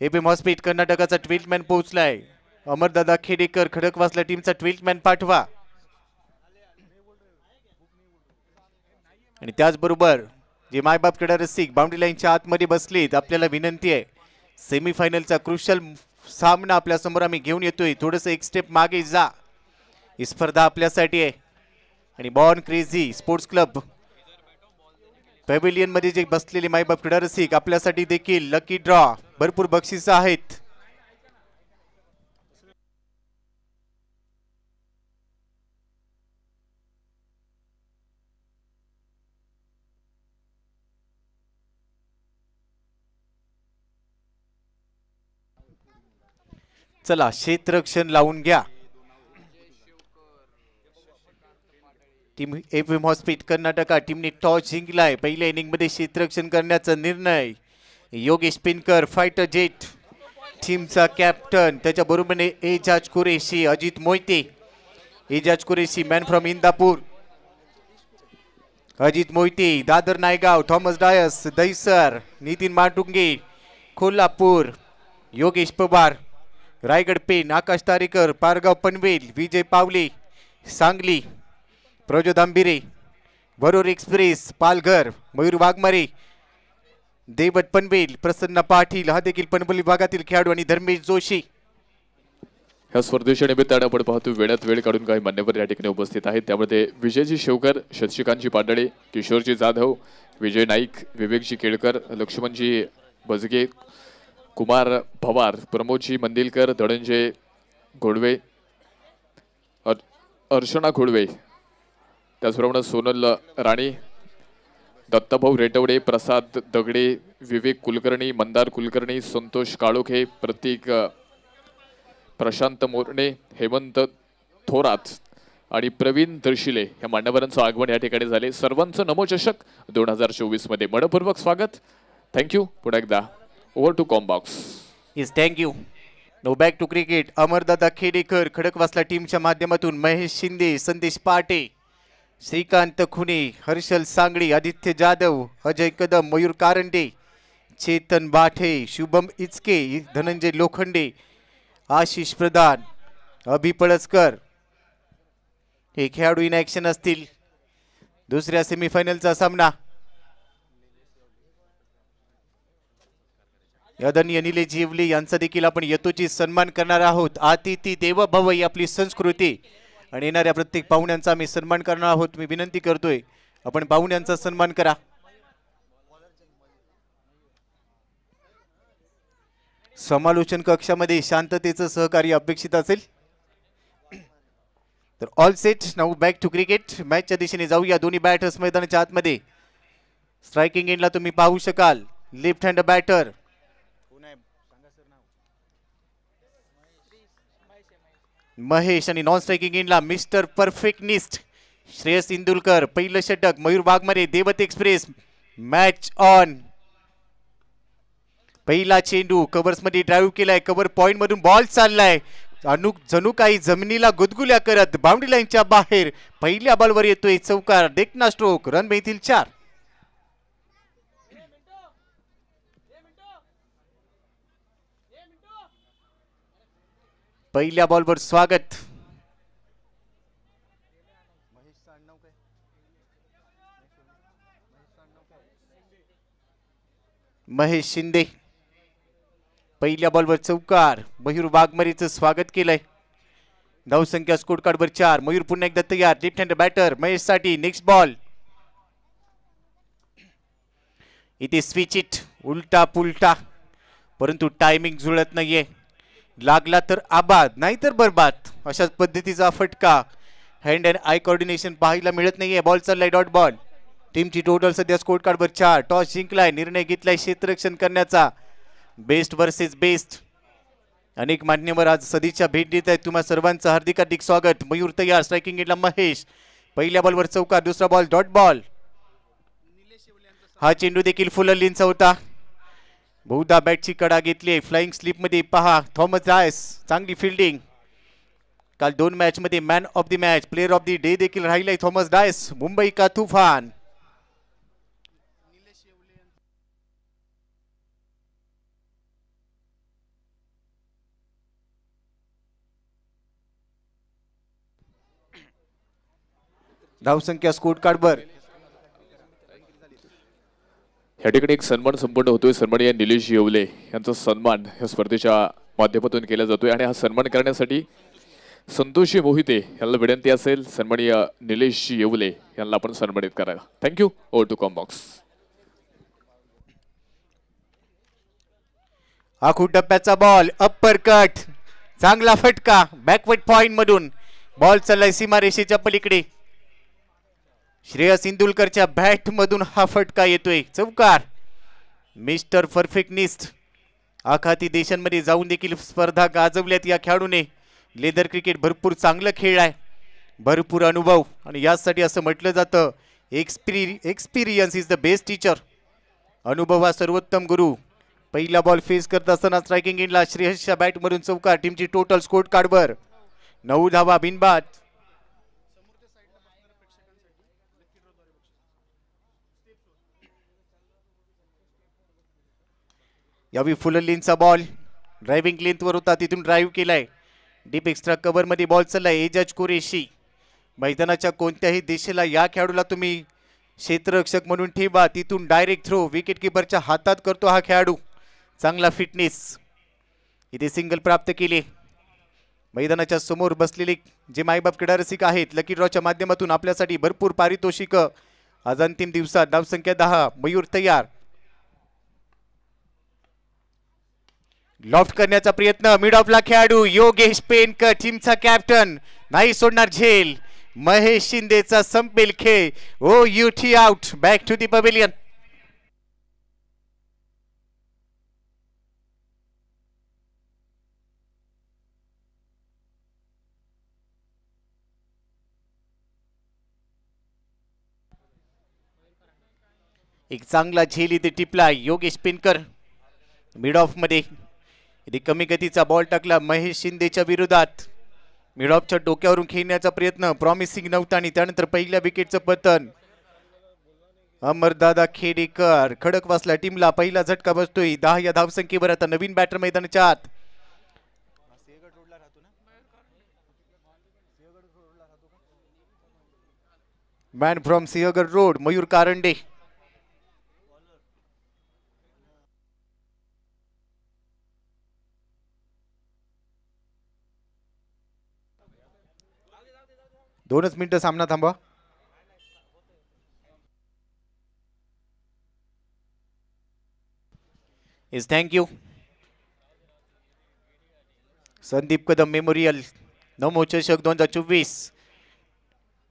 APM हॉस्पिट कर्नाटकाचा 12th man पोहोचलाय. अमरदादा खेडेकर खडकवासला टीमचा 12th मॅन पाठवा. आणि त्याचबरोबर जे मायबाप क्रीडा रसिक बाउंड्री लाईनच्या आतमध्ये बसलेत, आपल्याला विनंती आहे सेमीफायनलचा क्रुशियल सामना आपल्या समोर आम्ही घेऊन येतोय. थोडंसं एक स्टेप मागे जा. ही स्पर्धा आपल्यासाठी आहे. आणि born crazy sports club pavilion मध्ये जे बसलेले मायबाप क्रीडा रसिक आपल्यासाठी देखील लकी ड्रॉ भरपूर बक्षीस आहेत. चला क्षेत्ररक्षण लावून घ्या. टीम एपीएम हॉस्पिट कर्नाटका टीमने टॉस जिंकलाय. पहिल्या इनिंग मध्ये क्षेत्ररक्षण करण्याचा निर्णय. योगेश पिनकर फायटर जेट टीमचा कॅप्टन, त्याच्या बरोबरीने Ejaz Qureshi, Ajit Mohite. Ejaz Qureshi man from Indapur, Ajit Mohite Dadar Naigaon, Thomas Dias Dahisar, Nitin Matunge Kolhapur, Yogesh Pawar Raigad Pen, Akash Tarekar Pargaon Panvel, Vijay Pawle Sangli, Prajod Ambire Waror express Palghar, Mayur Waghmare Devat Panvel, प्रसन्न पाटील हा देखील पनवेल विभागातील खेळाडू आणि धर्मेश जोशी. ह्या स्पर्धेच्या निमित्ताने आपण पाहतो वेळात वेळ काढून काही मान्यवर या ठिकाणी उपस्थित आहेत. त्यामध्ये विजयजी शेवकर, शशिकांतजी पाडळे, किशोरजी जाधव, विजय नाईक, विवेकजी केळकर, लक्ष्मणजी बजगे, कुमार पवार, प्रमोदजी मंदिलकर, धनंजय घोडवे, अर्चना घोडवे, त्याचप्रमाणे सोनल राणे, दत्ताभाऊ रेटवडे, प्रसाद दगडे, विवेक कुलकर्णी, मंदार कुलकर्णी, संतोष काळोखे, प्रतीक प्रशांत मोरणे, हेमंत थोरात आणि प्रवीण दर्शिले या मान्यवरांचं आगमन या ठिकाणी झाले. सर्वांचं नमो चषक 2024 मध्ये मनपूर्वक स्वागत. थँक्यू. पुन्हा एकदा over to combox. Yes thank you. No back to cricket. Amardada Khedekar Khadakwasla टीमच्या माध्यमातून महेश शिंदे, संदेश पाटे, श्रीकांत खुने, हर्षल सांगळी, आदित्य जाधव, अजय कदम, मयूर कारंडे, चेतन बाठे, शुभम इचके, धनंजय लोखंडे, आशिष प्रधान, अभि पळसकर हे खेळाडू इन ॲक्शन असतील. दुसऱ्या सेमीफायनलचा सामना आदरणीय निलेश जिवली यांचा देखील आपण यथोचित सन्मान करणार आहोत. अतिथी देवो भव ही आपली संस्कृती आणि येणाऱ्या प्रत्येक पाहुण्यांचा आम्ही सन्मान करणार आहोत. मी विनंती करतोय आपण पाहुण्यांचा सन्मान करा. समालोचन कक्षामध्ये शांततेचं सहकार्य अपेक्षित असेल तर all set. Now back to cricket. मॅचच्या दिशेने जाऊया. दोन्ही बॅटर्स मैदानाच्या आतमध्ये. स्ट्रायकिंग एंडला तुम्ही पाहू शकाल लेफ्ट हँड बॅटर महेश आणि नॉन स्ट्रायकिंग एंडला मिस्टर परफेक्टनिस्ट श्रेयस इंदुलकर. पहिलं षटक मयूर वाघमारे, देवत एक्सप्रेस. Match on. पहिला चेंडू कव्हर्स मध्ये ड्राईव्ह केलाय. कव्हर पॉइंट मधून बॉल चाललाय. जणू काही जमिनीला गुदगुल्या करत बाउंड्री लाईनच्या बाहेर. पहिल्या बॉलवर येतोय चौकार. देखना स्ट्रोक. रन मिळतील 4. पहिल्या बॉलवर स्वागत. महेश शिंदे. पहिल्या बॉलवर चौकार. मयूर वाघमारेचं स्वागत केलंय. धावसंख्या स्कोर कार्डवर 4. मयूर पुन्हा एकदा तयार. लेफ्ट हँड बॅटर महेश साठी. Next ball. इथे स्विच इट. उलटा पुलटा, परंतु टायमिंग जुळत नाहीये. लागला तर आबाद नाहीतर बरबाद अशाच पद्धतीचा फटका. हँड अँड आय कोऑर्डिनेशन पाहायला मिळत नाहीये. बॉल चाललाय डॉट बॉल. टीमची टोटल सध्या स्कोर कार्डवर 4. टॉस जिंकलाय. निर्णय घेतलाय क्षेत्ररक्षण करण्याचा. Best versus best. अनेक मान्यवर आज सदिच्छा भेट देत आहेत. तुम्हा सर्वांचं हार्दिक हार्दिक स्वागत. मयूर तयार. स्ट्रायकिंग एंडला महेश. पहिल्या बॉलवर चौकार. दुसरा बॉल डॉट बॉल. हा चेंडू देखील फुल लिंचा होता. बहुधा बॅटची कडा घेतली. फ्लाइंग स्लिप मध्ये पहा थॉमस डायस. चांगली फिल्डिंग. काल 2 मॅच मध्ये man of the match, player of the day देखील राहिलाय थॉमस डायस. मुंबई का तुफान. धावसंख्या स्कोर कार्डवर या ठिकाणी एक सन्मान संपन्न होतोय. सन्माननीय निलेश येवले यांचा सन्मान या स्पर्धेच्या माध्यमातून केला जातोय आणि हा सन्मान करण्यासाठी संतोषी मोहिते यांना विनंती असेल सन्माननीय निलेश येवले यांना आपण सन्मानित करायला. थँक्यू. Over to combox. आखू टप्प्याचा बॉल अप्पर कट चांगला फटका बॅकवर्ड पॉइंट मधून बॉल चाललाय सीमारेषेच्या पलीकडे. श्रेयस इंदुलकरच्या बॅट मधून हा फटका येतोय. चौकार. मिस्टर परफेक्टनिस्ट आखाती देशांमध्ये जाऊन देखील स्पर्धा गाजवल्यात या खेळाडूने. लेदर क्रिकेट भरपूर चांगलं खेळलाय, भरपूर अनुभव आणि यासाठी असं म्हटलं जातं experience is the best teacher. अनुभव हा सर्वोत्तम गुरु. पहिला बॉल फेस करत असताना स्ट्रायकिंग एंडला श्रेयसच्या बॅटमधून चौकार. टीमची टोटल स्कोर कार्डवर 9 धावा बिनबाद. यावेळी फुल लेनचा बॉल ड्रायव्हिंग लेंथवर होता, तिथून ड्राईव्ह केलाय. डीप एक्स्ट्रा कव्हर मध्ये बॉल चाललाय. एजाज कुरेशी. मैदानाच्या कोणत्याही दिशेला या खेळाडूला तुम्ही क्षेत्ररक्षक म्हणून ठेवा, तिथून डायरेक्ट थ्रो विकेट किपरच्या हातात करतो हा खेळाडू. चांगला फिटनेस. इथे सिंगल प्राप्त केले. मैदानाच्या समोर बसलेले जे मायबाप क्रीडा रसिक आहेत लकी ड्रॉच्या माध्यमातून आपल्यासाठी भरपूर पारितोषिक. आज अंतिम दिवसात धावसंख्या 10. मयूर तयार. लॉफ्ट करण्याचा प्रयत्न. मिड ऑफला खेळाडू योगेश पेनकर टीमचा कॅप्टन नाही सोडणार झेल. महेश शिंदेचा संपेल खेळ. ओ युटी out. Back to the pavilion. एक चांगला झेल इथे टिपला योगेश पेनकर मिड ऑफ मध्ये. इथे कमी गतीचा बॉल टाकला महेश शिंदेच्या विरोधात. मिड ऑफच्या डोक्यावरून खेळण्याचा प्रयत्न प्रॉमिसिंग नव्हता आणि त्यानंतर पहिल्या विकेटचं पतन. अमरदादा खेडेकर खडकवासला टीमला पहिला झटका बसतोय. 10 या धावसंख्येवर आता नवीन बॅटर मैदानाच्या आत. Man from Sinhagad road Mayur Karande. दोनच मिनिटं सामना थांबवा. Is thank you. Sandeep Kadam memorial Namo चषक 2024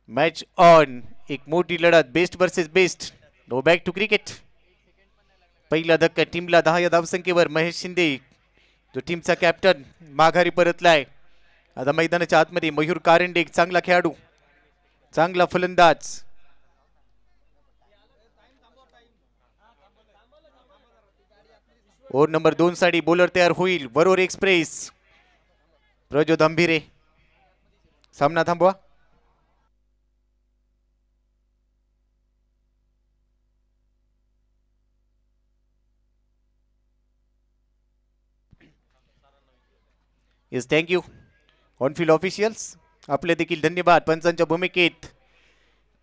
मॅच ऑन. एक मोठी लढत best versus best. No back to cricket. पहिला धक्का टीमला 10 या धावसंख्येवर. महेश शिंदे जो टीमचा कॅप्टन माघारी परतलाय. आता मैदानाच्या आतमध्ये मयूर कारंडे एक चांगला खेळाडू, चांगला फलंदाज. ओव्हर नंबर 2 साठी बॉलर तयार होईल. वरोर एक्सप्रेस प्रज्योत अंभिरे. सामना थांबवा. Yes thank you. ऑनफिल्ड ऑफिशियल्स आपले देखील धन्यवाद. पंचांच्या भूमिकेत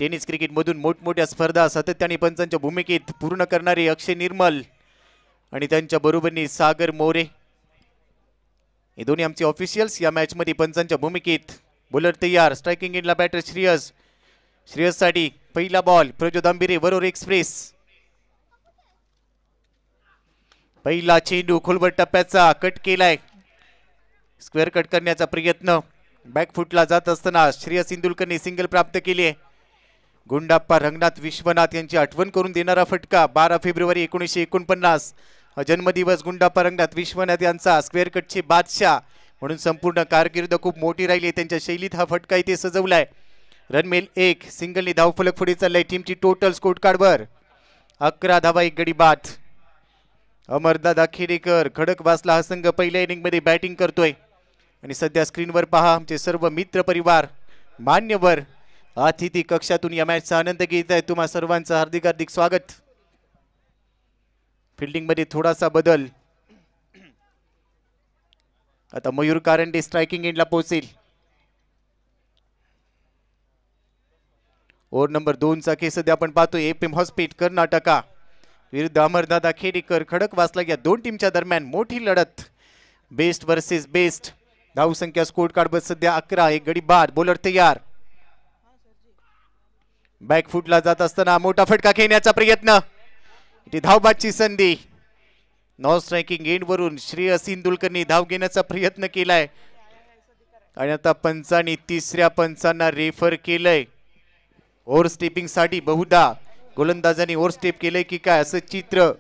टेनिस क्रिकेटमधून मोठमोठ्या स्पर्धा सातत्याने पंचांच्या भूमिकेत पूर्ण करणारे अक्षय निर्मल आणि त्यांच्या बरोबरीने सागर मोरे हे दोन्ही आमचे ऑफिशियल्स या मॅच मध्ये पंचांच्या भूमिकेत. बॉलर तयार. स्ट्रायकिंग एंडला बॅटर श्रेयस. श्रेयससाठी पहिला बॉल प्रज्योत अंबिरे वरोर एक्सप्रेस. पहिला चेंडू खोलवर टप्प्याचा कट केलाय. स्क्वेअर कट करण्याचा प्रयत्न. बॅकफुटला जात असताना श्रेयस इंदुलकरने सिंगल प्राप्त केली. गुंडाप्पा रंगनाथ विश्वनाथ यांची आठवण करून देणारा फटका. 12 फेब्रुवारी 1949 हा जन्मदिवस गुंडाप्पा रंगनाथ विश्वनाथ यांचा. स्क्वेअर कटचे बादशाह म्हणून संपूर्ण कारकीर्द खूप मोठी राहिली. त्यांच्या शैलीत हा फटका इथे सजवलाय. रनमेल 1. सिंगलने धावफलक पुढे चाललाय. टीमची टोटल स्कोर कार्डवर 11 धावा 1 गडी बाद. अमरदादा खेडेकर खडकवासला हा संघ पहिल्या इनिंग मध्ये बॅटिंग करतोय आणि सध्या स्क्रीनवर पहा आमचे सर्व मित्र परिवार मान्यवर अतिथी कक्षातून या मॅचचा आनंद घेत आहे. तुम्हा सर्वांचं हार्दिक हार्दिक स्वागत. फिल्डिंग मध्ये थोडासा बदल. आता मयूर कारंडे स्ट्रायकिंग एंडला पोहोचेल. ओव्हर नंबर 2 चा खेळ सध्या आपण पाहतोय एपीएम हॉस्पिट कर्नाटका विरुद्ध अमरदादा खेडेकर खडकवासला या दोन टीमच्या दरम्यान मोठी लढत बेस्ट वर्सेस बेस्ट. धावसंख्या स्कोर कार्ड वर सध्या 11. एक गडी बाद. बॉलर तयार. बॅकफुटला जात असताना मोठा फटका खेळण्याचा प्रयत्न. इथे धावबादची संधी. नॉन स्ट्रायकिंग एंड वरून श्रेयस इंदुलकरनी धाव घेण्याचा प्रयत्न केलाय आणि आता पंचांनी तिसऱ्या पंचांना रेफर केलंय. ओव्हर स्टेपिंग साठी बहुधा गोलंदाजांनी ओव्हर स्टेप केलंय की काय असं चित्र.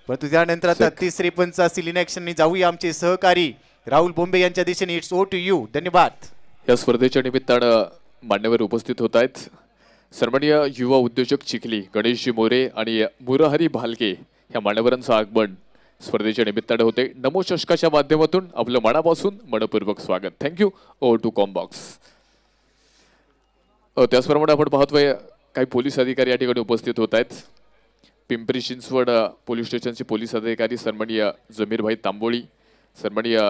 परंतु त्यानंतर आता तिसरे पंच असतील इनॅक्शन जाऊया आमचे सहकारी राहुल बोंबे यांच्या दिशेने. It's over to you. धन्यवाद. या स्पर्धेच्या निमित्तानं मान्यवर उपस्थित होत आहेत. सन्माननीय युवा उद्योजक चिखली गणेशजी मोरे आणि मुरहरी भालके या मान्यवरांचं आगमन स्पर्धेच्या निमित्तानं होते. नमो चषकाच्या माध्यमातून आपलं मनापासून मनपूर्वक स्वागत. थँक्यू. Over to combox. त्याचप्रमाणे आपण पाहतोय काही पोलीस अधिकारी या ठिकाणी उपस्थित होत आहेत. पिंपरी चिंचवड पोलीस स्टेशनचे पोलीस अधिकारी सन्माननीय जमीरभाई तांबोळी, सन्माननीय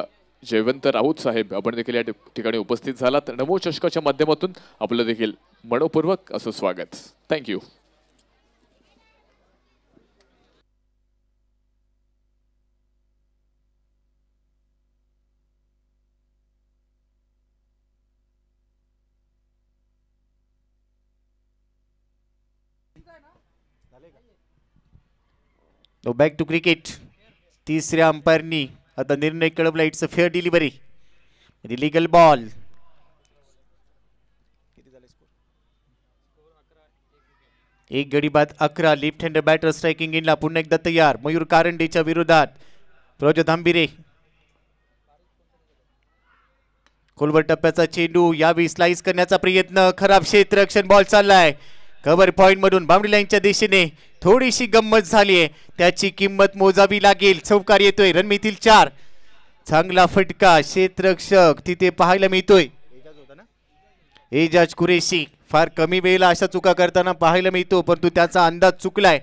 जयवंत राऊत साहेब आपण देखील या ठिकाणी उपस्थित झालात. नमो चषकाच्या माध्यमातून आपलं देखील मनपूर्वक असं स्वागत. थँक्यू. Back to cricket. तिसऱ्या अंपायरनी आता निर्णय कळवला. It's a fair delivery. Legal ball. एक गडी बाद 11. लेफ्ट हँडर बॅटर स्ट्रायकिंग इनला पुन्हा एकदा तयार. मयूर कारंडेच्या विरोधात प्रज्योत आंबिरे. खोलवर टप्प्याचा चेंडू यावेळी स्लाइस करण्याचा प्रयत्न. खराब क्षेत्ररक्षण. बॉल चाललाय कव्हर पॉइंट मधून बाउंड्री लाईनच्या दिशेने. थोडीशी गंमत झालीये त्याची किंमत मोजावी लागेल. चौकार येतोय. रणमितील 4. चांगला फटका. क्षेत्ररक्षक तिथे पाहायला मिळतोय. एजाज कुरेशी फार कमी वेळेला अशा चुका करताना पाहायला मिळतो परंतु त्याचा अंदाज चुकलाय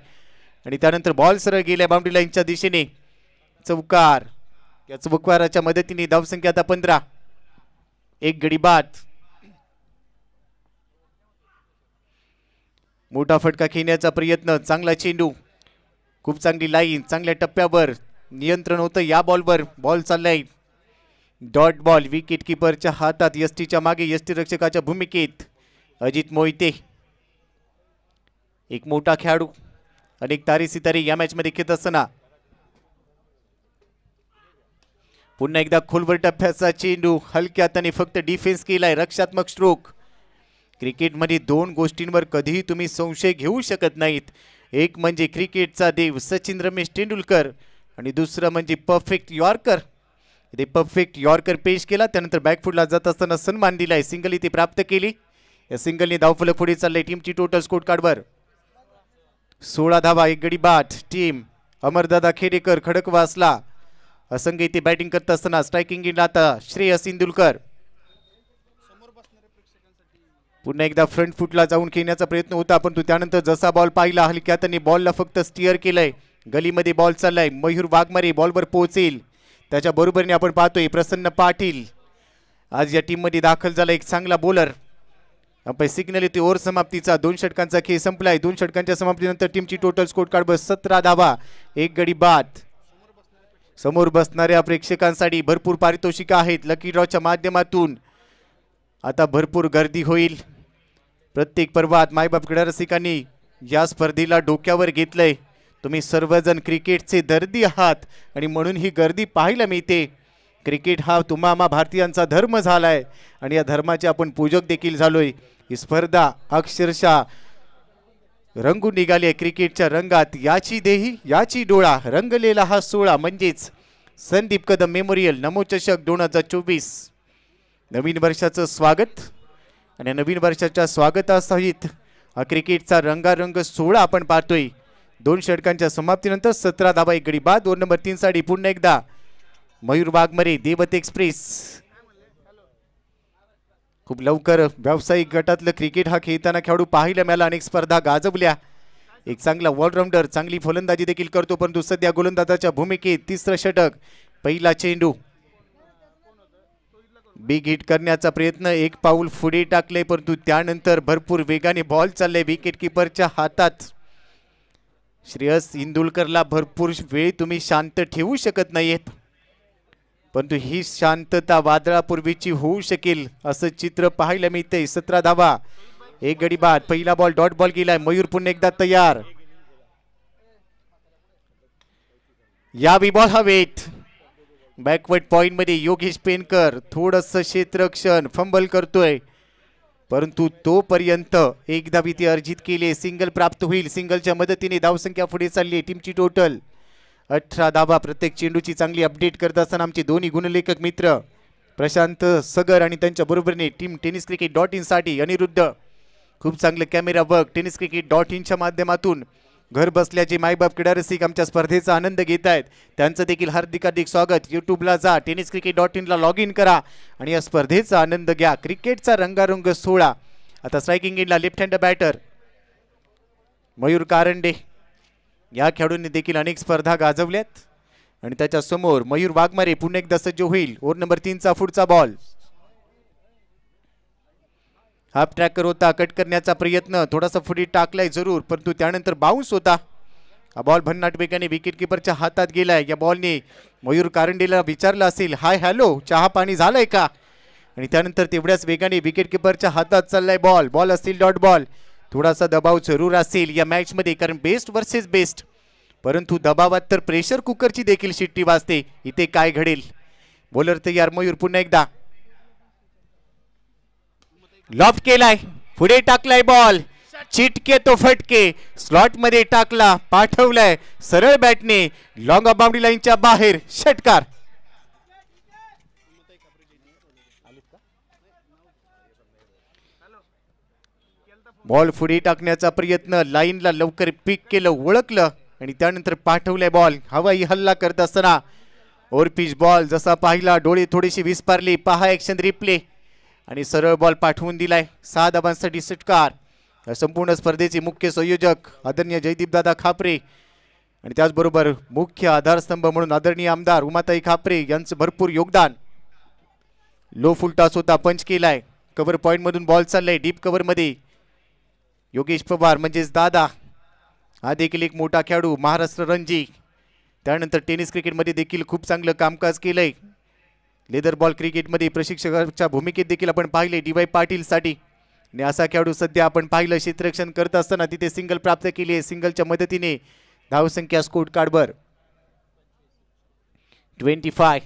आणि त्यानंतर बॉल सरळ गेलाय बाउंड्री लाईनच्या दिशेने. चौकार. या चौकाराच्या मदतीने धावसंख्या आता 15. एक गडी बाद. मोठा फटका खेळण्याचा प्रयत्न. चांगला चेंडू. खूप चांगली लाईन. चांगल्या टप्प्यावर नियंत्रण होतं या बॉलवर. बॉल चाललाय डॉट बॉल. विकेट किपरच्या हातात. यष्टीच्या मागे यष्टीरक्षकाच्या भूमिकेत अजित मोहिते. एक मोठा खेळाडू. अनेक तारे सितारे या मॅच मध्ये खेळत असताना पुन्हा एकदा खोलवर टप्प्याचा चेंडू. हलक्या हाताने फक्त डिफेन्स केलाय. रक्षात्मक स्ट्रोक. क्रिकेटमध्ये दोन गोष्टींवर कधीही तुम्ही संशय घेऊ शकत नाहीत. एक म्हणजे क्रिकेटचा देव सचिन रमेश तेंडुलकर आणि दुसरं म्हणजे परफेक्ट यॉर्कर. इथे परफेक्ट यॉर्कर पेश केला. त्यानंतर बॅकफुटला जात असताना सन्मान दिलाय. सिंगल इथे प्राप्त केली. या सिंगलने धावफलक पुढे चाललंय. टीमची टोटल स्कोर कार्डवर 16 धावा. एक गडी बाद. टीम अमरदादा खेडेकर खडकवासला असंख्य इथे बॅटिंग करत असताना स्ट्रायकिंग इन आता श्रेयस इंदुलकर. पुन्हा एकदा फ्रंट फुटला जाऊन खेळण्याचा प्रयत्न होता परंतु त्यानंतर जसा बॉल पाहिला हलक्या हाताने बॉलला फक्त स्टिअर केलंय. गलीमध्ये बॉल चाललाय. मयूर वाघमारे बॉलवर पोहोचेल. त्याच्या बरोबरीने आपण पाहतोय प्रसन्न पाटील आज या टीम मध्ये दाखल झाला. एक चांगला बॉलर. आपण सिग्नल येते ओव्हर समाप्तीचा. 2 षटकांचा खेळ संपलाय. 2 षटकांच्या समाप्तीनंतर टीमची टोटल स्कोर कार्ड 17 धावा. एक गडी बाद. समोर बसणाऱ्या प्रेक्षकांसाठी भरपूर पारितोषिक आहेत. लकी ड्रॉच्या माध्यमातून आता भरपूर गर्दी होईल. प्रत्येक पर्वात मायबाप क्रीडा रसिकांनी या स्पर्धेला डोक्यावर घेतलंय. तुम्ही सर्वजण क्रिकेटचे दर्दी आहात आणि म्हणून ही गर्दी पाहायला मिळते. क्रिकेट हा तुम्हा भारतीयांचा धर्म झालाय आणि या धर्माचे आपण पूजक देखील झालोय. ही स्पर्धा अक्षरशः रंगून निघाली आहे क्रिकेटच्या रंगात. याची देही याची डोळा रंगलेला हा सोहळा म्हणजेच संदीप कदम मेमोरियल नमो चषक 2024. नवीन वर्षाचं स्वागत आणि नवीन वर्षाच्या स्वागतासहित हा क्रिकेटचा रंगारंग सोहळा आपण पाहतोय. 2 षटकांच्या समाप्तीनंतर 17 धावा. एक गडी बाद. 2 नंबर 3 साठी पुन्हा एकदा मयूर वाघमारे. देवत एक्सप्रेस. खूप लवकर व्यावसायिक गटातलं क्रिकेट हा खेळताना खेळाडू पाहायला मिळाला. अनेक स्पर्धा गाजवल्या. एक चांगला ऑलराऊंडर. चांगली फलंदाजी देखील करतो परंतु सध्या गोलंदाजाच्या भूमिकेत. तिसरं षटक. पहिला चेंडू. बिग हिट करण्याचा प्रयत्न, एक पाऊल पुढे टाकले परंतु त्यानंतर भरपूर वेगाने बॉल चालले विकेट किपरच्या हातात. श्रेयस इंदुलकरला भरपूर वेळ तुम्ही शांत ठेवू शकत नाहीत, परंतु ही शांतता वादळापूर्वीची होऊ शकेल असं चित्र पाहायला मिळते. 17 धावा, एक गडी बाद. पहिला बॉल डॉट बॉल गेलाय. मयूर पुन्हा एकदा तयार. यावी बॉल हवेत. बॅकवर्ड पॉइंट मध्ये योगेश पेनकर थोडस क्षेत्ररक्षण फंबल करतोय, परंतु तोपर्यंत एक धाव इथे अर्जित केले. सिंगल प्राप्त होईल. सिंगलच्या मदतीने धावसंख्या पुढे चालली. टीमची टोटल 18 धावा. प्रत्येक चेंडूची चांगली अपडेट करत असताना आमचे दोन्ही गुणलेखक मित्र प्रशांत सगर आणि त्यांच्या बरोबरीने टीम टेनिस क्रिकेट .in साठी अनिरुद्ध खूप चांगलं camera work. Tennis cricket .in च्या माध्यमातून घर बसल्याचे मायबाप क्रीडा रसिक आमच्या स्पर्धेचा आनंद घेत आहेत, त्यांचं देखील हार्दिक स्वागत. यूट्यूबला जा, टेनिस क्रिकेट .in ला लॉग इन करा आणि या स्पर्धेचा आनंद घ्या. क्रिकेटचा रंगारंग सोहळा. आता स्ट्रायकिंग एंडला left hand batter Mayur Karande. या खेळाडूंनी देखील अनेक स्पर्धा गाजवल्यात आणि त्याच्या समोर मयूर वाघमारे पुन्हा एकदा सज्ज होईल. ओव्हर नंबर 3 चा पुढचा बॉल. हाफ ट्रॅकर होता, कट करण्याचा प्रयत्न, थोडासा पुढे टाकलाय जरूर, परंतु त्यानंतर बाउन्स होता. हा बॉल भन्नाट वेगाने विकेट किपरच्या हातात गेलाय. या बॉलने मयूर कारंडेला विचारलं असेल, हाय हॅलो चहा पाणी झालंय का, आणि त्यानंतर तेवढ्याच वेगाने विकेट किपरच्या हातात चाललाय बॉल. बॉल असतील डॉट बॉल. थोडासा दबाव जरूर असेल या मॅच मध्ये, कारण बेस्ट वर्सेस बेस्ट, परंतु दबावात तर प्रेशर कुकरची देखील शिट्टी वाजते. इथे काय घडेल. बॉलर तयार. मयूर पुन्हा एकदा लॉफ्ट केलाय, पुढे टाकलाय बॉल, चिटके तो फटके, स्लॉट मध्ये टाकला, पाठवलाय सरळ बॅटने लॉंग बाउंड्री लाईनच्या बाहेर. षटकार. बॉल पुढे टाकण्याचा प्रयत्न, लाईनला लवकर पिक केलं, ओळखलं आणि त्यानंतर पाठवलाय बॉल. हवाई हल्ला करत असताना ओव्हरपिच बॉल जसा पाहिला, डोळे थोडेसे विस्पारले. पहा ऍक्शन रिप्ले आणि सरळ बॉल पाठवून दिलाय. 6 धावांसाठी षटकार. संपूर्ण स्पर्धेचे मुख्य संयोजक आदरणीय जयदीपदादा खापरे आणि त्याचबरोबर मुख्य आधारस्तंभ म्हणून आदरणीय आमदार उमाताई खापरे यांचं भरपूर योगदान. लो फुल टॉस होता, पंच केलाय. कव्हर पॉइंट मधून बॉल चाललाय डीप कव्हर मध्ये. योगेश पवार म्हणजेच दादा, हा देखील एक मोठा खेळाडू, महाराष्ट्र रणजी, त्यानंतर टेनिस क्रिकेटमध्ये देखील खूप चांगलं कामकाज केलंय. लेदर बॉल क्रिकेटमध्ये प्रशिक्षकाच्या भूमिकेत देखील आपण पाहिले DY पाटील साठी, आणि असा खेळाडू सध्या आपण पाहिलं क्षेत्ररक्षण करत असताना तिथे सिंगल प्राप्त केली आहे. सिंगलच्या मदतीने धावसंख्या स्कोर कार्डवर 25.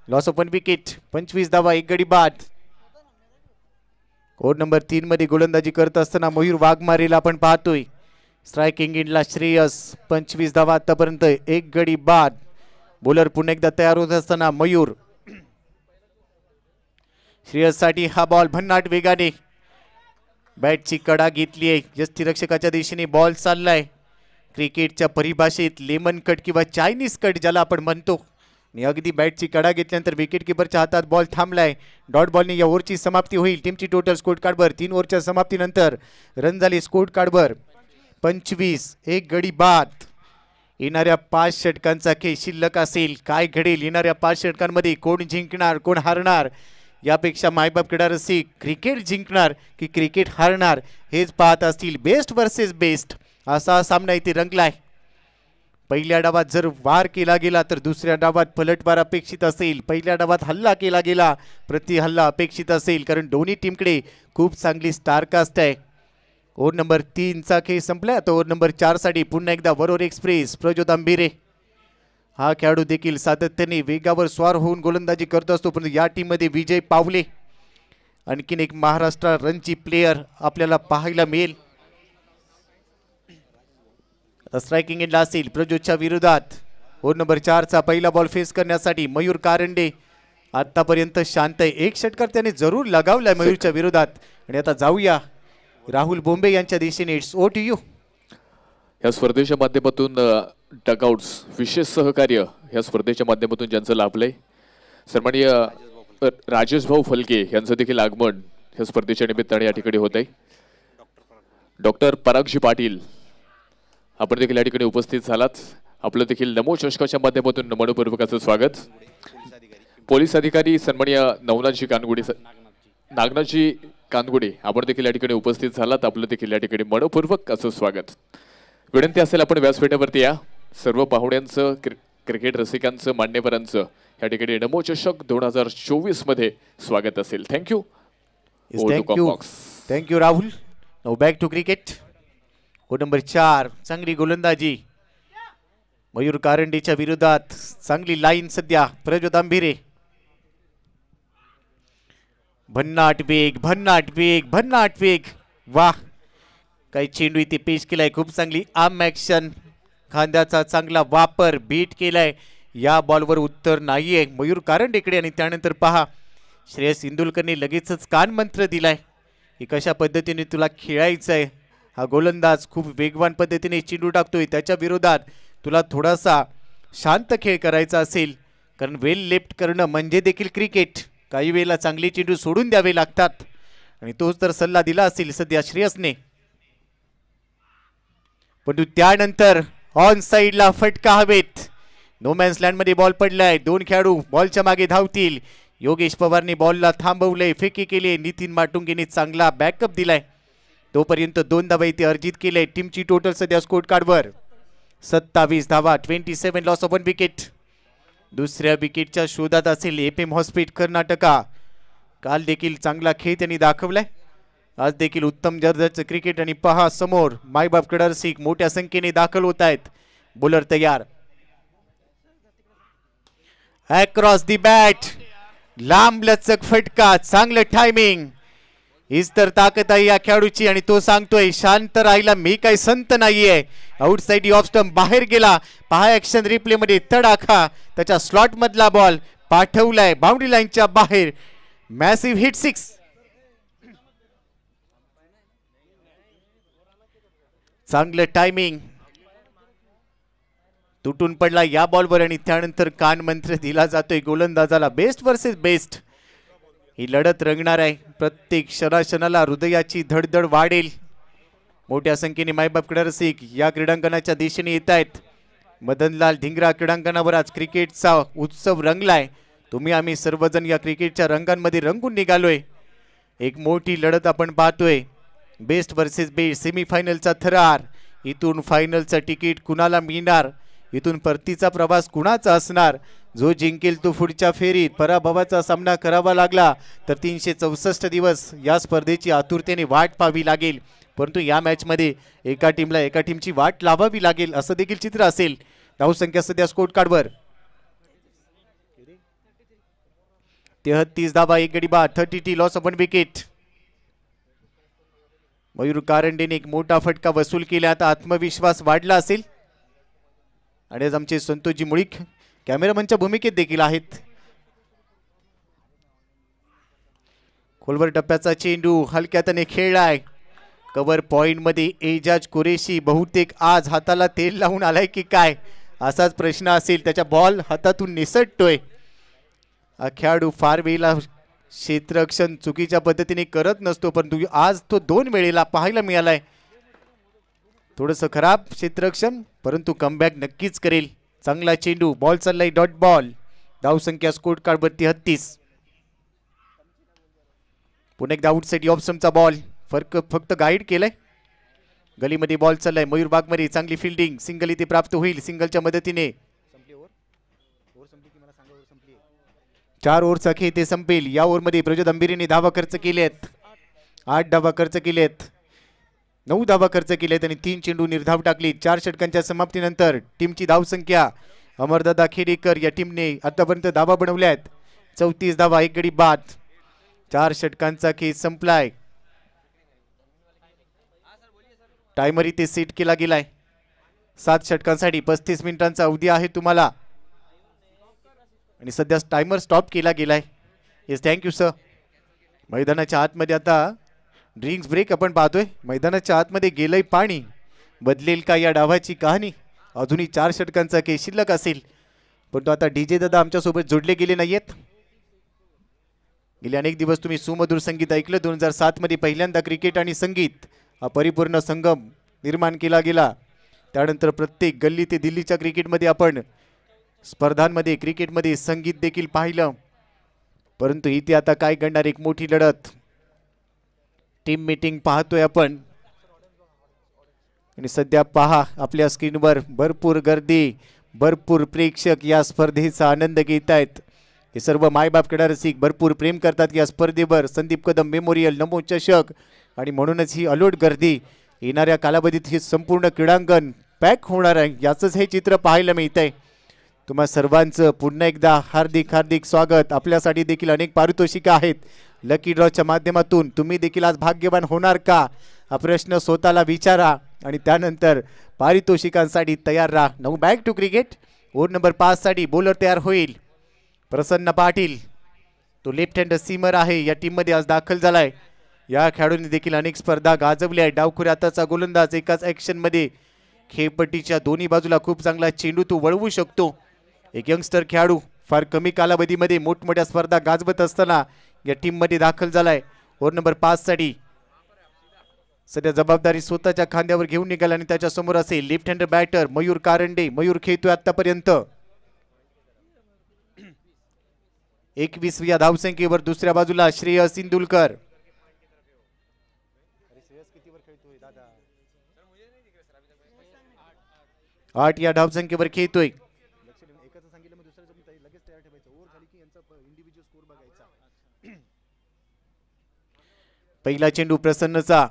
Loss of 1 wicket. 25 धावा, एक गडी बाद. ओव्हर नंबर 3 मध्ये गोलंदाजी करत असताना मयूर वाघमारेला आपण पाहतोय. स्ट्रायकिंग एंडला श्रेयस. 25 धावा आतापर्यंत, एक गडी बाद. बॉलर पुन्हा एकदा तयार होत असताना मयूर. श्रेयस साठी हा बॉल भन्नाट वेगाने बॅटची कडा घेतली आहे. यष्टीरक्षकाच्या दिशेने बॉल चाललाय. क्रिकेटच्या परिभाषेत लेमन कट किंवा चायनीज कट ज्याला आपण म्हणतो, आणि अगदी बॅटची कडा घेतल्यानंतर विकेट किपरच्या हातात बॉल थांबलाय. डॉट बॉलने या ओव्हरची समाप्ती होईल. टीमची टोटल स्कोर कार्डवर 3 ओव्हरच्या समाप्तीनंतर रन झाले स्कोर कार्डवर 25, एक गडी बाद. येणाऱ्या 5 षटकांचा खेळ शिल्लक असेल. काय घडेल येणाऱ्या 5 षटकांमध्ये, कोण जिंकणार कोण हारणार, यापेक्षा मायबाप क्रीडा रसिक क्रिकेट जिंकणार की क्रिकेट हारणार हेच पाहत असतील. बेस्ट वर्सेस बेस्ट असा सामना इथे रंगलाय. पहिल्या डावात जर वार केला गेला तर दुसऱ्या डावात पलटवार अपेक्षित असेल. पहिल्या डावात हल्ला केला गेला, प्रति हल्ला अपेक्षित असेल, कारण दोन्ही टीमकडे खूप चांगली स्टारकास्ट आहे. ओव्हर नंबर 3 चा खेळ संपला. तर ओव्हर नंबर 4 साठी पुन्हा एकदा वरोर एक्सप्रेस प्रज्योत आंबिरे हा खेळाडू देखील सातत्याने वेगावर स्वार होऊन गोलंदाजी करत असतो, पण या टीम मध्ये विजय पावले आणखीन एक महाराष्ट्र रणजी प्लेयर आपल्याला पाहायला मिळेल. स्ट्रायकिंग एंडला असेल प्रज्योतच्या विरोधात. ओव्हर नंबर 4 चा पहिला बॉल फेस करण्यासाठी मयूर कारंडे आतापर्यंत शांत आहे. एक षटकार त्याने जरूर लगावलाय मयूरच्या विरोधात. आणि आता जाऊया राहुल बोंबे यांच्या दिशेने. It's over to you. या स्पर्धेच्या माध्यमातून डकआउट्स विशेष सहकार्य या स्पर्धेच्या माध्यमातून ज्यांचं लाभलंय, सन्माननीय राजेश भाऊ फलके यांचं देखील आगमन या स्पर्धेच्या निमित्ताने या ठिकाणी होत आहे. डॉक्टर परागजी पाटील आपण देखील या ठिकाणी उपस्थित झालात. आपलं देखील नमो चषकाच्या माध्यमातून मनपूर्वक असं स्वागत. पोलीस अधिकारी सन्माननीय नवनाथजी कानगुडे नागनाथजी कानगुडे आपण देखील या ठिकाणी उपस्थित झालात. आपलं देखील या ठिकाणी मनपूर्वक असं स्वागत. विनंती असेल आपण व्यासपीठावरती या. सर्व पाहुण्यांचं क्रिकेट रसिकांचं मान्यवरांचं या ठिकाणी नमो चषक 2024 मध्ये स्वागत असेल. Thank you. Thank you Rahul. Now back to cricket. हो नंबर 4 चांगली गोलंदाजी मयूर कारंडेच्या विरोधात. चांगली लाईन सध्या प्रज्योत आंबिरे. भन्नाट वेग भन्नाट वेग भन्नाट वेग. वाह काही चेंडू इथे पेश केलाय. खूप चांगली आर्म ऍक्शन. खांद्याचा चांगला वापर. बीट केलाय. या बॉलवर उत्तर नाहीये मयूर कारंडेकडे. आणि त्यानंतर पहा श्रेयस इंदुलकरने लगेचच कान मंत्र दिलाय की कशा पद्धतीने तुला खेळायचंय. हा गोलंदाज खूप वेगवान पद्धतीने चेंडू टाकतोय. त्याच्या विरोधात तुला थोडासा शांत खेळ करायचा असेल कारण वेल लेफ्ट करणं म्हणजे देखील क्रिकेट. काही वेळेला चांगले चेंडू सोडून द्यावे लागतात आणि तोच तर सल्ला दिला असेल सध्या श्रेयसने. पण त्यानंतर ऑन साइडला फटका हवेत. नो मॅन्स लँड मध्ये बॉल पडलाय. 2 खेळाडू बॉलच्या मागे धावतील. योगेश पवारने बॉलला थांबवले. फेकी केली. नितीन माटुंगेने चांगला बॅकअप दिलाय. तोपर्यंत 2 धावा इथे अर्जित केले. टीमची टोटल सध्या स्कोर कार्डवर 27 धावा. 27 लॉस ऑफ 1 विकेट. दुसऱ्या विकेटच्या शोधात असेल एपीएम हॉस्पिट कर्नाटका. काल देखील चांगला खेळ त्यांनी दाखवलाय. आज देखील उत्तम दर्जाचं क्रिकेट. आणि पहा समोर मायबाप कडरसिक मोठ्या संख्येने दाखल होत आहेत. बॉलर तयार. Across the bat. लांब लचक फटका. चांगलं टायमिंग. हीच तर ताकद आहे या खेळाडूची. आणि तो सांगतोय शांत राहिला मी काही संत नाहीये. आउटसाइड ऑफ स्टंप बाहेर गेला. पहा ऍक्शन रिप्ले मध्ये तडाखा. त्याच्या स्लॉट मधला बॉल पाठवलाय बाउंड्री लाईनच्या बाहेर. Massive hit 6. चांगलं टायमिंग. तुटून पडला या बॉलवर. आणि त्यानंतर कान मंत्र दिला जातोय गोलंदाजाला. बेस्ट वर्सेस बेस्ट ही लढत रंगणार आहे. प्रत्येक क्षणाला हृदयाची धडधड वाढेल. मोठ्या संख्येने मायबाप कडरसिक या क्रीडांगणाच्या दिशेने येत आहेत. मदनलाल धिंगरा क्रीडांगणावर आज क्रिकेटचा उत्सव रंगलाय. तुम्ही आम्ही सर्वजण या क्रिकेटच्या रंगांमध्ये रंगून निघालोय. एक मोठी लढत आपण पाहतोय. बेस्ट वर्सेस बेस्ट सेमीफायनलचा थरार. इथून फायनलचं तिकीट कुणाला मिळणार. इथून परतीचा प्रवास कुणाचा असणार. जो जिंकेल तो पुढच्या फेरीत. पराभवाचा सामना करावा लागला तर 364 दिवस या स्पर्धेची आतुरतेने वाट पाहावी लागेल. परंतु या मॅच मध्ये एका टीमला एका टीमची वाट लावावी लागेल असं देखील चित्र असेल. धावसंख्या सध्या स्कोर कार्डवर 33 धावा 1 गडी बाद. 30 लॉस ऑफ 1 विकेट. मयूर कारंडेने एक मोठा फटका वसूल केला. आता आत्मविश्वास वाढला असेल. आणि आज आमचे संतोषजी मुळीक कॅमेरामनच्या भूमिकेत देखील आहेत. खोलवर टप्प्याचा चेंडू हलक्यातने खेळलाय. कव्हर पॉइंट मध्ये एजाज कुरेशी बहुतेक आज हाताला तेल लावून आलाय की काय असाच प्रश्न असेल. त्याच्या बॉल हातातून निसटतोय. खेळाडू फार वेळेला क्षेत्ररक्षण चुकीच्या पद्धतीने करत नसतो परंतु आज तो 2 वेळेला पाहायला मिळालाय. थोडंसं खराब क्षेत्ररक्षण परंतु कमबॅक नक्कीच करेल. चांगला चेंडू. बॉल चाललाय डॉट बॉल. धावसंख्या स्कोर कार्डवर 33. पुन्हा एकदा आउटसाइड ऑफ स्टंपचा बॉल फक्त गाईड केलाय. गलीमध्ये बॉल चाललाय. मयूर बागमरे चांगली फिल्डिंग. सिंगल इथे प्राप्त होईल. सिंगलच्या मदतीने 4 ओव्हरचा खेळ ते संपेल. या ओव्हरमध्ये प्रज्योत आंबिरेने धावा खर्च केलेत. 8 धावा खर्च केलेत. 9 धावा खर्च केलेत आणि 3 चेंडू निर्धाव टाकली. 4 षटकांच्या समाप्तीनंतर टीमची धावसंख्या अमरदादा खेडेकर या टीमने आतापर्यंत धावा बनवल्यात 34 धावा 1 गडी बाद. 4 षटकांचा खेळ संपलाय. टायमर इथे सेट केला गेलाय. 7 षटकांसाठी 35 मिनिटांचा अवधी आहे तुम्हाला. आणि सध्या टायमर स्टॉप केला गेलाय. Yes thank you sir. मैदानाच्या आतमध्ये आता ड्रिंक्स ब्रेक आपण पाहतोय. मैदानाच्या आतमध्ये गेलंय पाणी. बदलेल का या डावाची कहाणी. अजूनही 4 षटकांचा खेळ शिल्लक असेल पण तो आता डीजे दादा आमच्यासोबत जोडले गेले नाहीयेत. गेले अनेक दिवस तुम्ही सुमधुर संगीत ऐकलं. 2007 मध्ये पहिल्यांदा क्रिकेट आणि संगीत हा परिपूर्ण संगम निर्माण केला गेला. त्यानंतर प्रत्येक गल्ली ते दिल्लीच्या क्रिकेटमध्ये आपण स्पर्धांमध्ये क्रिकेटमध्ये संगीत देखील पाहिलं. परंतु इथे आता काय घडणार, एक मोठी लढत. टीम मीटिंग पाहतोय आपण आणि सध्या पहा आपल्या स्क्रीनवर भरपूर गर्दी, भरपूर प्रेक्षक या स्पर्धेचा आनंद घेत आहेत. हे सर्व मायबाप क्रीडा रसिक भरपूर प्रेम करतात या स्पर्धेवर. संदीप कदम मेमोरियल, नमो चषक आणि म्हणूनच ही अलोट गर्दी. येणाऱ्या कालावधीत हे संपूर्ण क्रीडांगण पॅक होणार आहे, याचंच हे चित्र पाहायला मिळतंय. तुम्हा सर्वांचं पुन्हा एकदा हार्दिक हार्दिक स्वागत. आपल्यासाठी देखील अनेक पारितोषिकं आहेत. लकी ड्रॉच्या माध्यमातून तुम्ही देखील आज भाग्यवान होणार का, हा प्रश्न स्वतःला विचारा आणि त्यानंतर पारितोषिकांसाठी तयार राहा. Now back to cricket. Over number 5 साठी बॉलर तयार होईल प्रसन्न पाटील. तो लेफ्ट हँड सीमर आहे, या टीममध्ये आज दाखल झालाय. या खेळाडूंनी देखील अनेक स्पर्धा गाजवल्या. डावखुरी हाताचा गोलंदाज, एकाच ॲक्शनमध्ये खेळपट्टीच्या दोन्ही बाजूला खूप चांगला चेंडू तो वळवू शकतो. एक यंगस्टर खेळाडू फार कमी कालावधीमध्ये मोठमोठ्या स्पर्धा गाजवत असताना या टीममध्ये दाखल झालाय. ओव्हर नंबर 5 साठी सध्या जबाबदारी स्वतःच्या खांद्यावर घेऊन निघाला आणि त्याच्या समोर असेल left hand batter Mayur Karande. Mayur खेळतोय आतापर्यंत 21व्या धावसंख्येवर. दुसऱ्या बाजूला श्रेयस इंदुलकर. 8 या धावसंख्येवर खेळतोय. पहिला चेंडू प्रसन्नचा,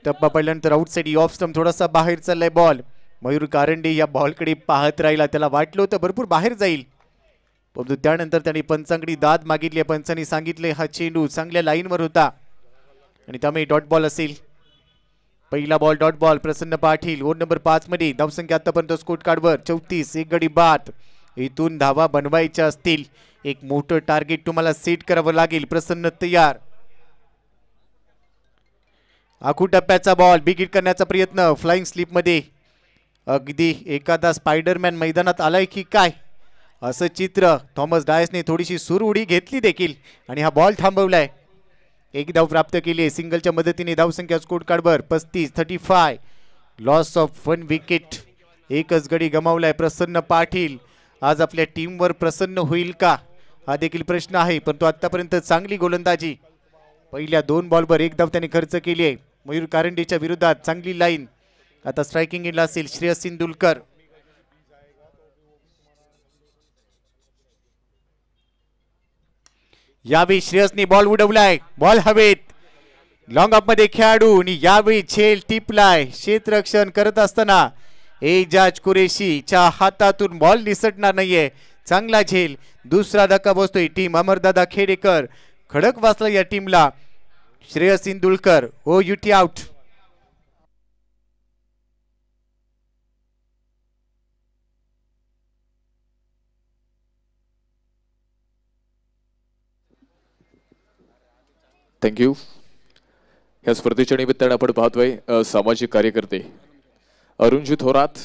टप्पा पडल्यानंतर आउटसाइड ऑफ स्टंप, थोडासा बाहेर चाललाय बॉल. मयूर कारंडे या बॉलकडे पाहत राहिला. त्याला वाटलं होतं भरपूर बाहेर जाईल, परंतु त्यानंतर त्याने पंचांकडे दाद मागितली. पंचांनी सांगितले हा चेंडू चांगल्या लाईनवर होता आणि त्यामुळे डॉट बॉल असेल. पहिला बॉल डॉट बॉल. प्रसन्न पाटील ओव्हर नंबर 5 मध्ये धावसंख्या आतापर्यंत स्कोर कार्डवर 34. एक गडी बाद. इथून धावा बनवायच्या असतील, एक मोठं टार्गेट तुम्हाला सेट करावं लागेल. प्रसन्न तयार. आखू टप्प्याचा बॉल, बिग हिट करण्याचा प्रयत्न. फ्लाइंग स्लिप मध्ये अगदी एखादा स्पायडरमॅन मैदानात आलाय की काय असं चित्र. थॉमस डायसने थोडीशी सूर उडी घेतली देखील आणि हा बॉल थांबवलाय. एक धाव प्राप्त केली सिंगलच्या मदतीने. धावसंख्या स्कोर कार्डवर 35. Loss of 1 wicket. एकच गडी गमावलाय. प्रसन्न पाटील आज आपल्या टीमवर प्रसन्न होईल का, हा देखील प्रश्न आहे, पण तो आतापर्यंत चांगली गोलंदाजी. पहिल्या 2 बॉलवर 1 धाव त्याने खर्च केली आहे. मयूर कारंडेच्या विरोधात चांगली लाईन. आता स्ट्रायकिंग एंडला असेल श्रेयस इंदुलकर. यावेळी श्रेयसने बॉल उडवलाय. बॉल हवेत. लॉंग ऑफ मध्ये खेळाडू आणि यावेळी झेल टिपलाय. क्षेत्ररक्षण करत असताना एजाज कुरेशीच्या हातातून बॉल निसटणार नाहीये. चांगला झेल. दुसरा धक्का बसतोय. टीम अमरदादा खेडेकर खडक वाचला या टीमला. श्रेयस इंदुलकर ओ युटी आउट. थँक्यू. ह्या स्पर्धेच्या निमित्ताने आपण पाहतोय सामाजिक कार्यकर्ते अरुणजी थोरात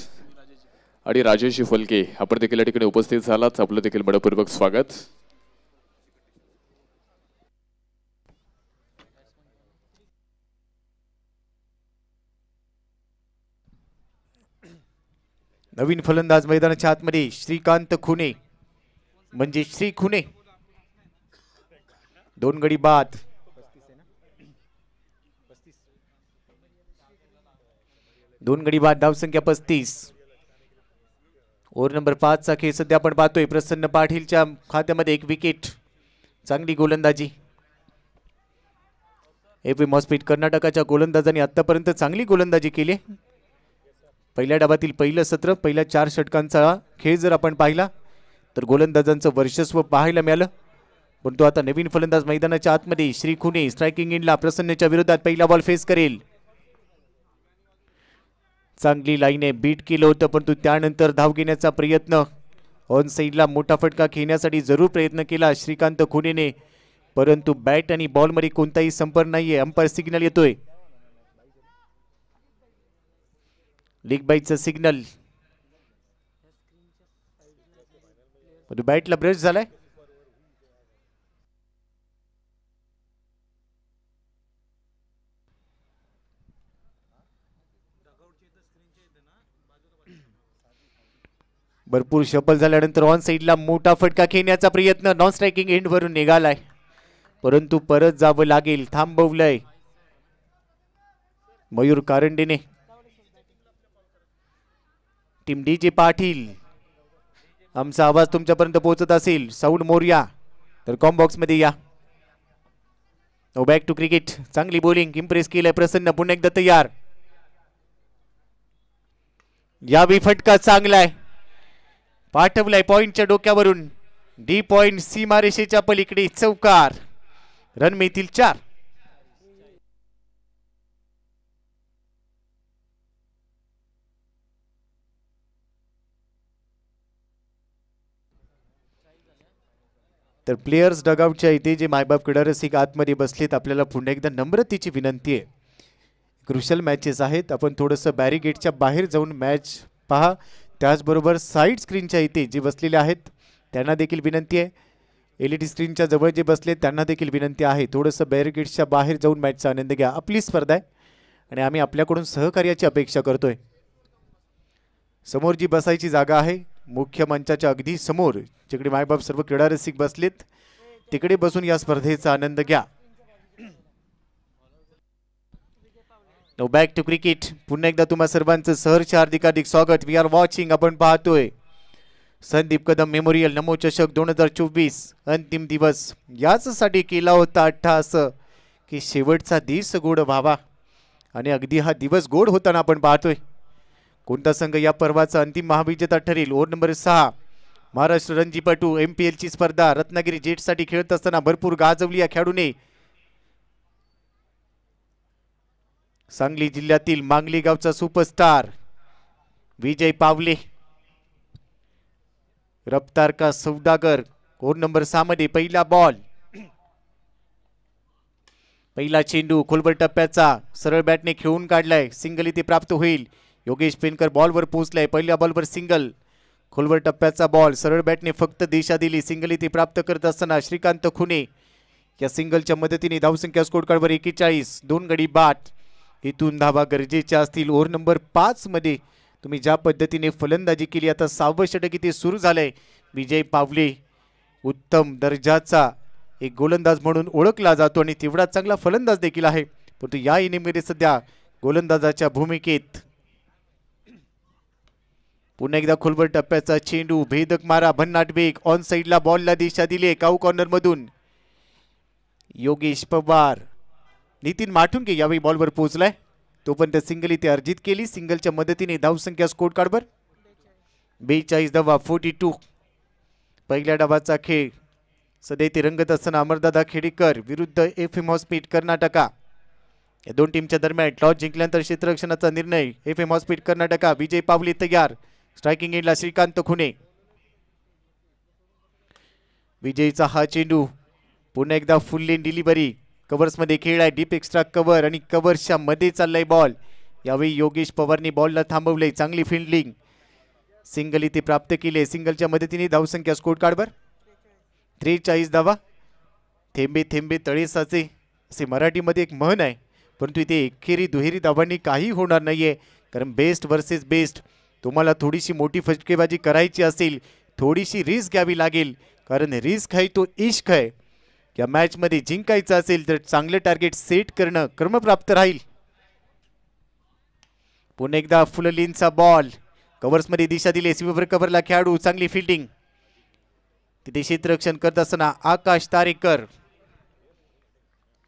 आणि राजेश फलके आपण देखील या ठिकाणी उपस्थित झालात. आपलं देखील मनपूर्वक स्वागत. नवीन फलंदाज मैदानाच्या आतमध्ये श्रीकांत खुने म्हणजे श्री खुने. 2 गडी बाद. 2 गडी बाद. धावसंख्या 35. ओव्हर नंबर 5 चा खेळ सध्या आपण पाहतोय. प्रसन्न पाटीलच्या खात्यामध्ये 1 विकेट. चांगली गोलंदाजी. एपी मॉस्पीट कर्नाटकाच्या गोलंदाजांनी आतापर्यंत चांगली गोलंदाजी केली. पहिल्या डावातील पहिलं सत्र, पहिल्या 4 षटकांचा खेळ जर आपण पाहिला तर गोलंदाजांचं वर्चस्व पाहायला मिळालं. परंतु आता नवीन फलंदाज मैदानाच्या आतमध्ये श्री खुने स्ट्रायकिंग एंडला प्रसन्नच्या विरोधात पहिला बॉल फेस करेल. चांगली लाईने बीट केलं होतं, परंतु त्यानंतर धाव घेण्याचा प्रयत्न. ऑन साईडला मोठा फटका खेळण्यासाठी जरूर प्रयत्न केला श्रीकांत खुनेने, परंतु बॅट आणि बॉलमध्ये कोणताही संपर्क नाहीये. अंपायर सिग्नल येतोय. लीग बाईचा सिग्नल. बॅटला ब्रश झालाय. भरपूर शफल झाल्यानंतर ऑन साइडला मोठा फटका खेळण्याचा प्रयत्न नॉन स्ट्रायकिंग एंड वरून निघालाय, परंतु परत जावं लागेल, थांबवलंय मयूर कारंडेने. टीम डीजे पाटील, आमचा आवाज तुमच्यापर्यंत पोहोचत असेल, साऊंड मोर्या तर कॉम बॉक्स मध्ये या. Now back to cricket. चांगली बॉलिंग, इम्प्रेस केलंय प्रसन्न, पुन्हा एकदा तयार. यावेळी फटका चांगलाय, पाठवलाय पॉइंटच्या डोक्यावरून, डी पॉइंट सीमारेषेच्या पलीकडे चौकार. रन मिळतील 4. तर प्लेयर्स डगआउटच्या इथे जे मायबाप क्रीडारसिक आतमध्ये बसलेत, आपल्याला पुन्हा एकदा नम्रतेची विनंती आहे. क्रुशल मॅचेस आहेत, आपण थोडंसं बॅरिगेटच्या बाहेर जाऊन मॅच पहा. त्याचबरोबर साईड स्क्रीनच्या इथे जे बसलेले आहेत त्यांना देखील विनंती आहे, LED स्क्रीनच्या जवळ जे बसले त्यांना देखील विनंती आहे, थोडंसं बॅरिगेटच्या बाहेर जाऊन मॅचचा आनंद घ्या. आपली स्पर्धा आहे आणि आम्ही आपल्याकडून सहकार्याची अपेक्षा करतोय. समोर जी बसायची जागा आहे मुख्य मंचाच्या अगदी समोर, जिकडे मायबाप सर्व क्रीडारसिक बसलेत, तिकडे बसून या स्पर्धेचा आनंद घ्या. Now back to cricket. पुन्हा एकदा तुम्हा सर्वांचं सहर्ष हार्दिक हार्दिक स्वागत. We are watching. आपण पाहतोय संदीप कदम मेमोरियल नमो चषक 2024 अंतिम दिवस. याचसाठी केला होता अट्टहास की शेवटचा दिवस गोड व्हावा, आणि अगदी हा दिवस गोड होताना आपण पाहतोय. कोणता संघ या पर्वाचा अंतिम महाविजेता ठरेल? ओव्हर नंबर 6 महाराष्ट्र रणजीपटू MPL ची स्पर्धा रत्नागिरी जेटसाठी खेळत असताना भरपूर गाजवली या खेळाडूने. सांगली जिल्ह्यातील मांगली गावचा सुपरस्टार विजय पावले, रफ्तार का सौदागर. ओव्हर नंबर 6 मध्ये पहिला बॉल, पहिला चेंडू खोलवर टप्प्याचा, सरळ बॅटने खेळून काढलाय, सिंगल इथे प्राप्त होईल. योगेश पेनकर बॉलवर पोहोचलाय, पहिल्या बॉलवर सिंगल, खोलवर टप्प्याचा बॉल, सरळ बॅटने फक्त दिशा दिली, सिंगल इथे प्राप्त करत असताना श्रीकांत खुने या सिंगलच्या मदतीने धावसंख्या स्कोर कार्डवर 41, 2 गडी बाद. इथून धावा गरजेच्या असतील. ओव्हर नंबर 5 मध्ये तुम्ही ज्या पद्धतीने फलंदाजी केली, आता 6वं षटक इथे सुरू झालंय. विजय पावले उत्तम दर्जाचा एक गोलंदाज म्हणून ओळखला जातो आणि तेवढा चांगला फलंदाज देखील आहे, परंतु या इनिंगमध्ये सध्या गोलंदाजाच्या भूमिकेत. पुन्हा एकदा खोलवर टप्प्याचा चेंडू, भेदक मारा, भन्नाट वेग, ऑन साइडला बॉलला दिशा दिली, काऊ कॉर्नर मधून योगेश पवार. नितीन माठुंगे यावेळी बॉलवर पोहोचलाय, तोपर्यंत सिंगल इथे अर्जित केली. सिंगलच्या मदतीने धावसंख्या स्कोर कार्डवर 42 धावा, 42. पहिल्या डावाचा खेळ सध्या इथे रंगत असताना अमरदादा खेडेकर विरुद्ध FM हॉस्पिट कर्नाटका या दोन टीमच्या दरम्यान टॉस जिंकल्यानंतर क्षेत्ररक्षणाचा निर्णय. FM हॉस्पिट कर्नाटका, विजय पावले तयार, स्ट्रायकिंग एंडला श्रीकांत खुने. विजयचा हा चेंडू पुन्हा एकदा फुल लेन डिलिव्हरी, कव्हर्स मध्ये खेळलाय, डीप एक्स्ट्रा कव्हर आणि कव्हर्सच्या मध्ये चाललाय बॉल. यावेळी योगेश पवारने बॉलला थांबवले, चांगली फिल्डिंग, सिंगल इथे प्राप्त केले. सिंगलच्या मदतीने धावसंख्या स्कोर कार्डवर 43 धावा. थेंबे थेंबे तळे साचे असे मराठीमध्ये एक म्हण आहे, परंतु इथे एकेरी दुहेरी धावांनी काही होणार नाहीये, कारण बेस्ट वर्सेस बेस्ट. तुम्हाला थोडीशी मोठी फटकेबाजी करायची असेल, थोडीशी रिस्क घ्यावी लागेल, कारण रिस्क आहे तो इश्क आहे. या मॅच मध्ये जिंकायचं असेल तर चांगलं टार्गेट सेट करणं क्रमप्राप्त राहील. पुन्हा एकदा फुल लेनचा बॉल, कव्हर्स मध्ये दिशा दिली, सीमेवर कव्हरला खेळाडू, चांगली फिल्डिंग. तिथे क्षेत्ररक्षण करत असताना आकाश तारेकर,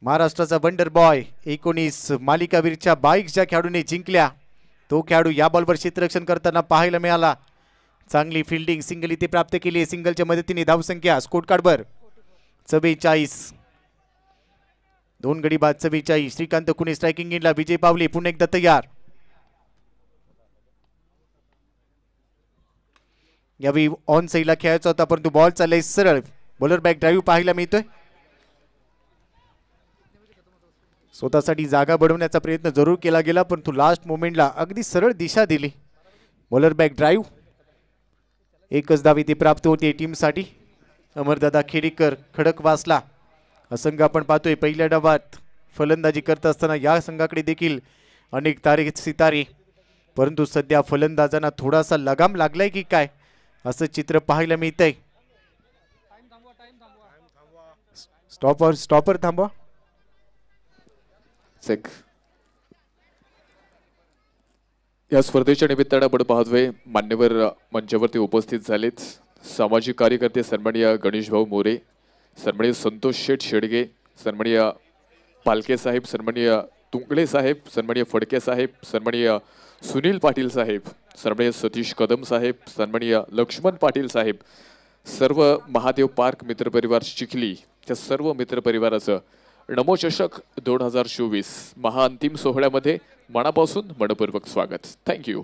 महाराष्ट्राचा वंडर बॉय, 19 मालिकावीरच्या बाईक्स ज्या खेळाडूने जिंकल्या, तो खेळाडू या बॉलवर क्षेत्ररक्षण करताना पाहायला मिळाला. चांगली फिल्डिंग, सिंगल इथे प्राप्त केली. सिंगलच्या मदतीने धावसंख्या स्कोर कार्डवर 44, 2 गडी बाद 44. श्रीकांत खुने स्ट्रायकिंग एंडला, विजय पावले पुन्हा एकदा तयार. यावेळी ऑन साइडला खेळायचा होता, परंतु बॉल चाललाय सरळ, बॉलर बॅक ड्राईव्ह पाहायला मिळतोय. स्वतःसाठी जागा बनवण्याचा प्रयत्न जरूर केला गेला, परंतु लास्ट मोमेंटला अगदी सरळ दिशा दिली. बॉलर बॅक ड्राईव्ह, एकच धाव इथे प्राप्त होते टीमसाठी. अमरदादा खेडेकर, खडकवासला हा संघ आपण पाहतोय पहिल्या डावात फलंदाजी करत असताना या संघाकडे देखील अनेक तारे सितारे, परंतु सध्या फलंदाजांना थोडासा लगाम लागलाय की काय असं चित्र पाहायला मिळतंय. स्टॉपर थांबवा. चेक. या स्पर्धेच्या निमित्तानं आपण पाहतोय मान्यवर मंचावरती उपस्थित झालेत. सामाजिक कार्यकर्ते सन्माननीय गणेशभाऊ मोरे, सन्माननीय संतोष शेठ शेडगे, सन्माननीय पालके साहेब, सन्माननीय तुंगळे साहेब, सन्माननीय फडके साहेब, सन्माननीय सुनील पाटील साहेब, सन्माननीय सतीश कदम साहेब, सन्माननीय लक्ष्मण पाटील साहेब, सर्व महादेव पार्क मित्रपरिवार चिखली त्या सर्व मित्रपरिवाराचं नमो चषक 2024 महाअंतिम सोहळ्यामध्ये मनापासून मनपूर्वक स्वागत. थँक्यू.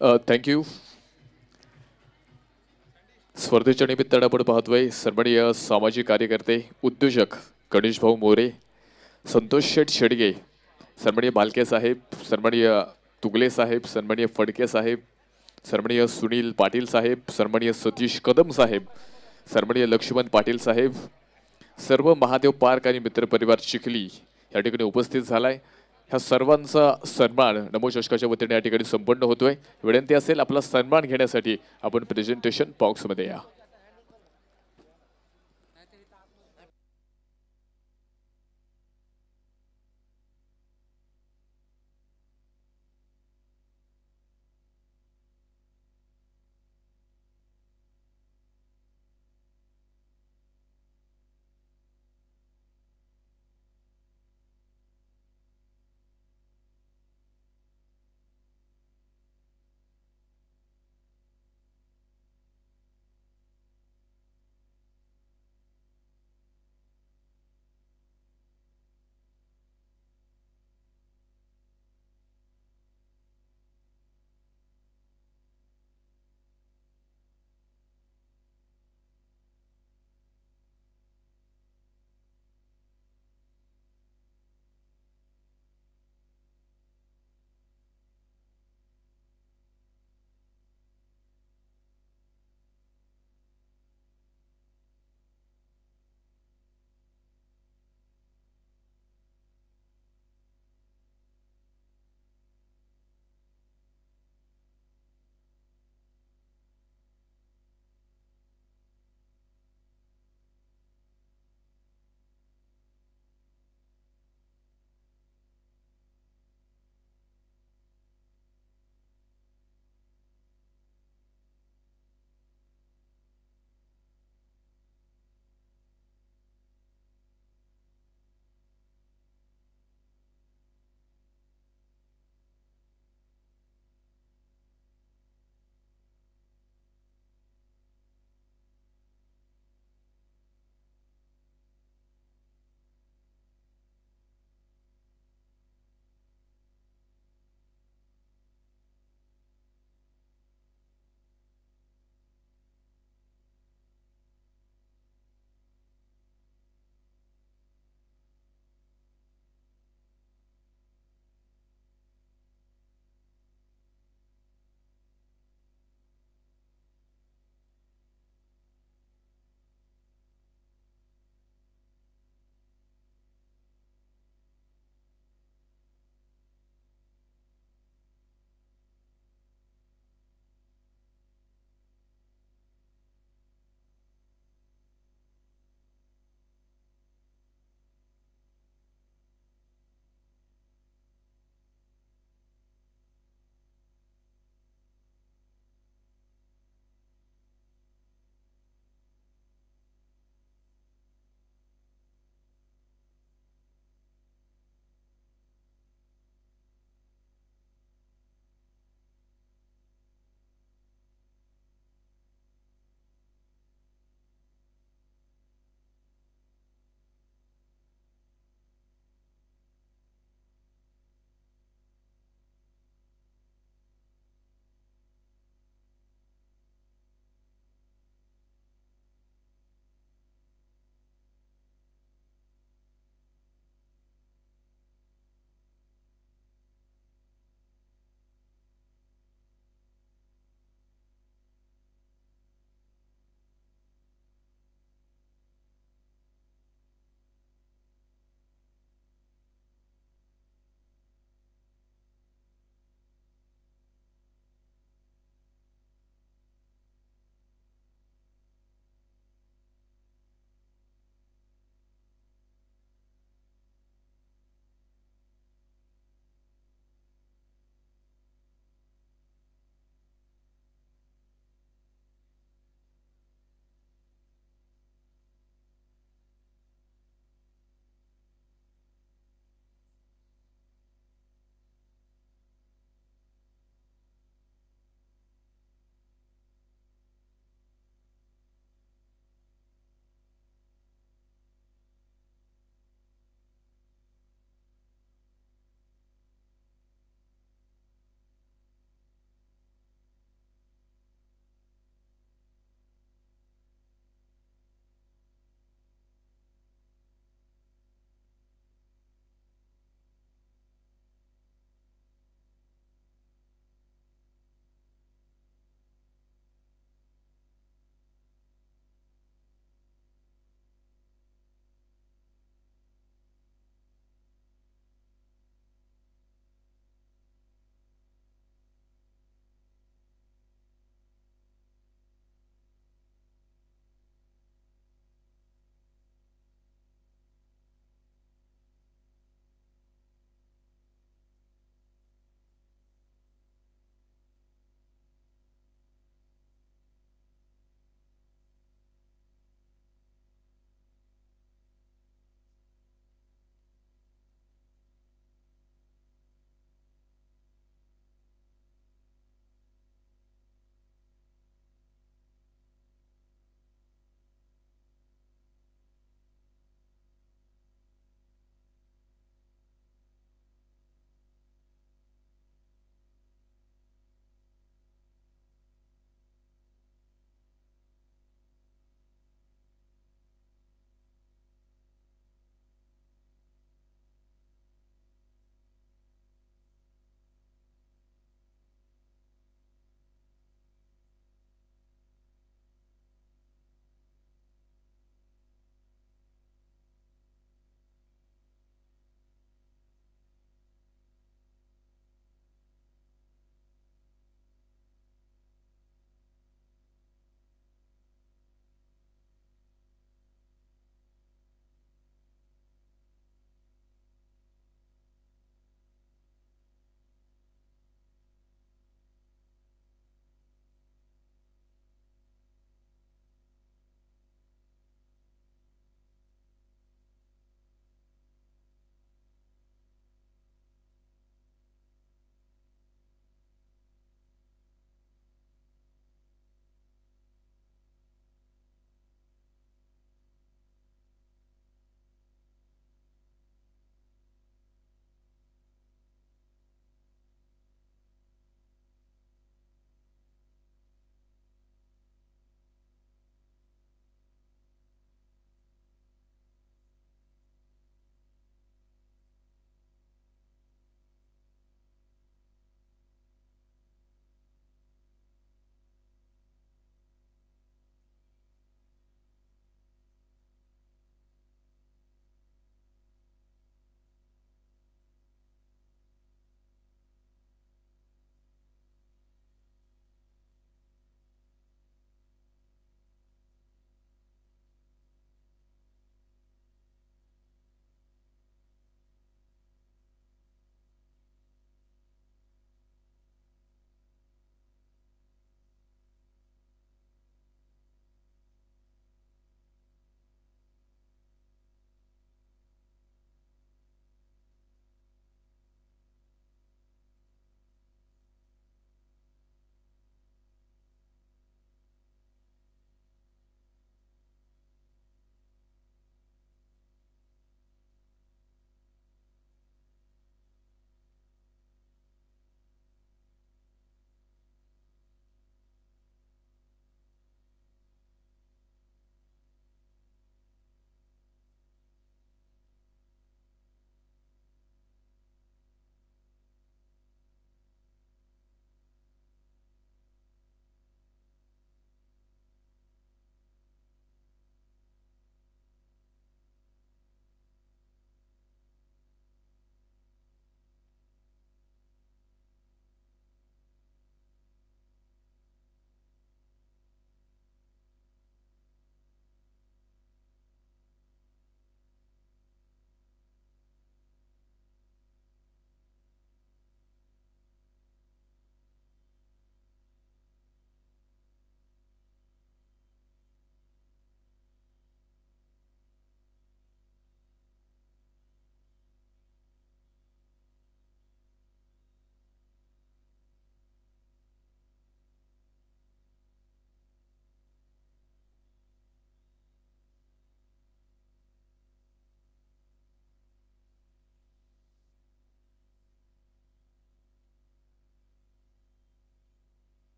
थँक्यू. स्पर्धेच्या निमित्तानं आपण पाहतोय सन्माननीय सामाजिक कार्यकर्ते उद्योजक गणेशभाऊ मोरे, संतोष शेठ शेडगे, सन्माननीय बालके साहेब, सन्माननीय तुगले साहेब, सन्माननीय फडके साहेब, सन्माननीय सुनील पाटील साहेब, सन्माननीय सतीश कदम साहेब, सन्माननीय लक्ष्मण पाटील साहेब, सर्व महादेव पार्क आणि मित्रपरिवार चिखली या ठिकाणी उपस्थित झालाय. ह्या सर्वांचा सन्मान नमो चषकाच्या वतीने या ठिकाणी संपन्न होतोय. विनंती असेल आपला सन्मान घेण्यासाठी आपण प्रेझेंटेशन बॉक्समध्ये या.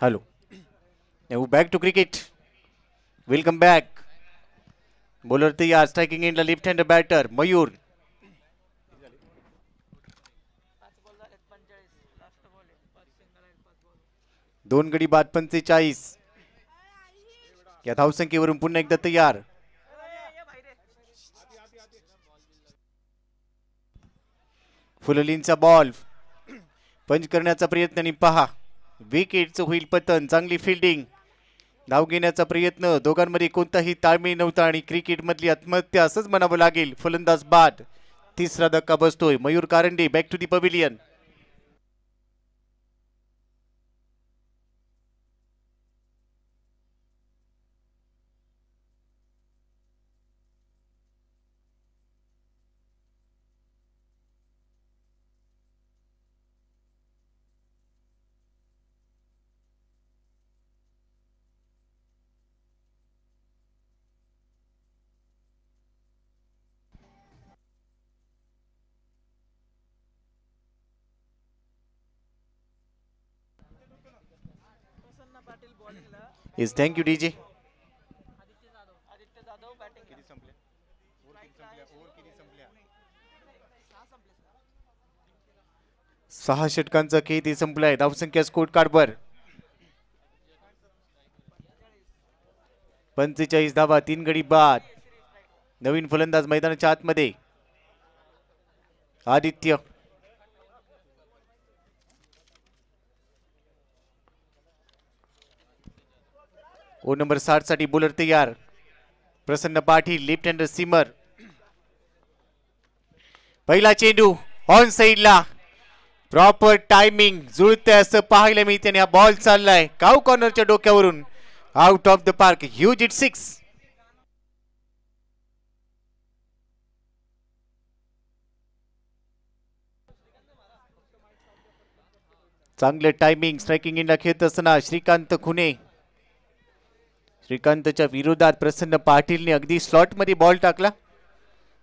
Hello. Now back to cricket. Welcome back. Bowler तयार, striking in the left-hander batter Mayur. दोन गडी बाद 45. या धावसंख्येवरून पुन्हा एकदा तयार. फुललींचा बॉल पंच करण्याचा प्रयत्न आणि पहा विकेटचं होईल पतन. चांगली फिल्डिंग, धाव घेण्याचा प्रयत्न, दोघांमध्ये कोणताही ताळमेळ नव्हता आणि क्रिकेट मधली आत्महत्या असंच म्हणावं लागेल. फलंदाज बाद, तिसरा धक्का बसतोय. Mayur Karande back to the pavilion. Yes, thank you DJ. सहा षटकांचा खेळ ते संपलाय. धावसंख्या स्कोर कार्डवर 45 धावा, 3 गडी बाद. नवीन फलंदाज मैदानाच्या आतमध्ये आदित्य. ओ नंबर 60 साठी बॉलर तयार. प्रसन्न पाटील लेफ्ट हँडर सीमर. पहिला चेंडू ऑन साइडला, प्रॉपर टायमिंग जुळते असं पाहायला मिळते. हा बॉल चाललाय काऊ कॉर्नरच्या डोक्यावरून out of the park. Huge it 6. चांगले टायमिंग, स्ट्रायकिंग इंडा खेळत असताना श्रीकांत खुने. श्रीकांतच्या विरोधात प्रसन्न पाटीलने अगदी स्लॉट मध्ये बॉल टाकला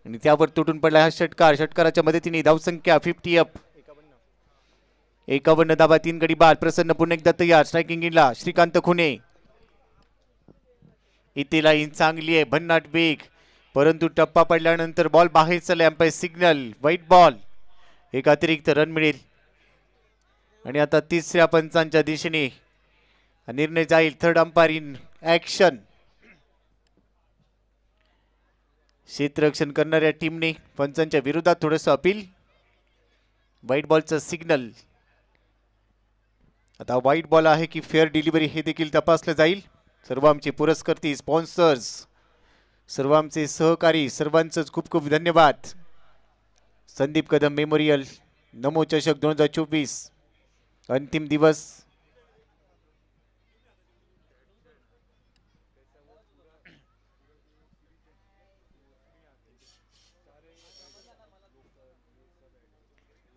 आणि त्यावर तुटून पडला हा षटकार. षटकाराच्या मदतीने धावसंख्या 50 अप. 51 धावा, 3 गडी बाद. प्रसन्न पुन्हा एकदा तयार. स्ट्रायकिंग इंडला श्रीकांत खुने. इथे लाईन चांगली आहे, भन्नाट वेग, परंतु टप्पा पडल्यानंतर बॉल बाहेर चालला. Umpire signal, white ball. एक अतिरिक्त रन मिळेल आणि आता तिसऱ्या पंचांच्या दिशेने निर्णय जाईल. Third umpire in action. क्षेत्ररक्षण करणाऱ्या टीमने पंचांच्या विरोधात थोडंसं अपील. व्हाईट बॉलचा सिग्नल. आता व्हाईट बॉल आहे की फेअर डिलिव्हरी हे देखील तपासलं जाईल. सर्व आमचे पुरस्कर्ती, स्पॉन्सर्स, सर्व आमचे सहकारी, सर्वांचंच खूप खूप धन्यवाद. संदीप कदम मेमोरियल नमो चषक 2024 अंतिम दिवस.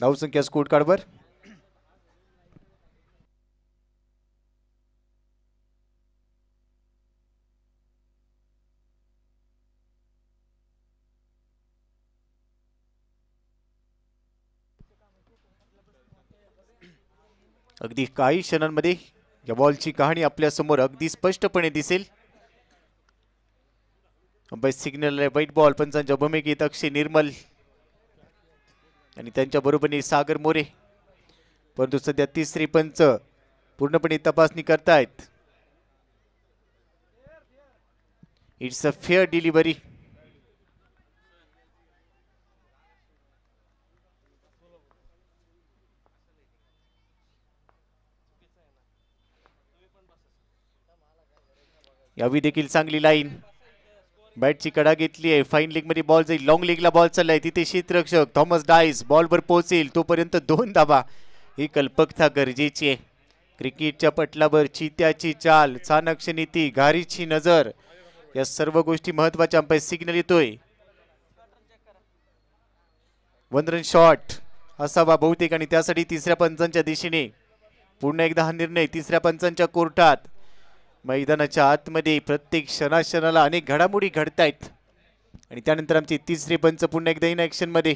धावसंख्या स्कोर कार्डवर अगदी काही क्षणांमध्ये या बॉलची कहाणी आपल्या समोर अगदी स्पष्टपणे दिसेल. Umpire signal, white ball. पंचांच्या भूमिकेत अक्षय निर्मल आणि त्यांच्या बरोबरीने सागर मोरे. परंतु सध्या तिसरे पंच पूर्णपणे तपासणी करतायत. It's a fair delivery. यावी देखील चांगली लाईन. बॅटची कडा घेतली आहे. फाईन लेग मध्ये बॉल जाईल. लॉंग लेगला बॉल चाललाय. तिथे क्षेत्ररक्षक थॉमस डायस बॉलवर पोहोचेल तोपर्यंत 2 धावा. ही कल्पकता गरजेची आहे. क्रिकेटच्या पटलावर चित्याची चाल, चाणक्य नीती, घारीची नजर, या सर्व गोष्टी महत्वाच्या. अंपायर सिग्नल येतोय. 1 रन शॉट असावा बहुतेक आणि त्यासाठी तिसऱ्या पंचांच्या दिशेने पुन्हा एकदा हा निर्णय. तिसऱ्या पंचांच्या कोर्टात, मैदानाच्या आतमध्ये प्रत्येक क्षणाला अनेक घडामोडी घडतायत आणि त्यानंतर आमचे तिसरे पंच पुन्हा एकदा इन ऍक्शन मध्ये.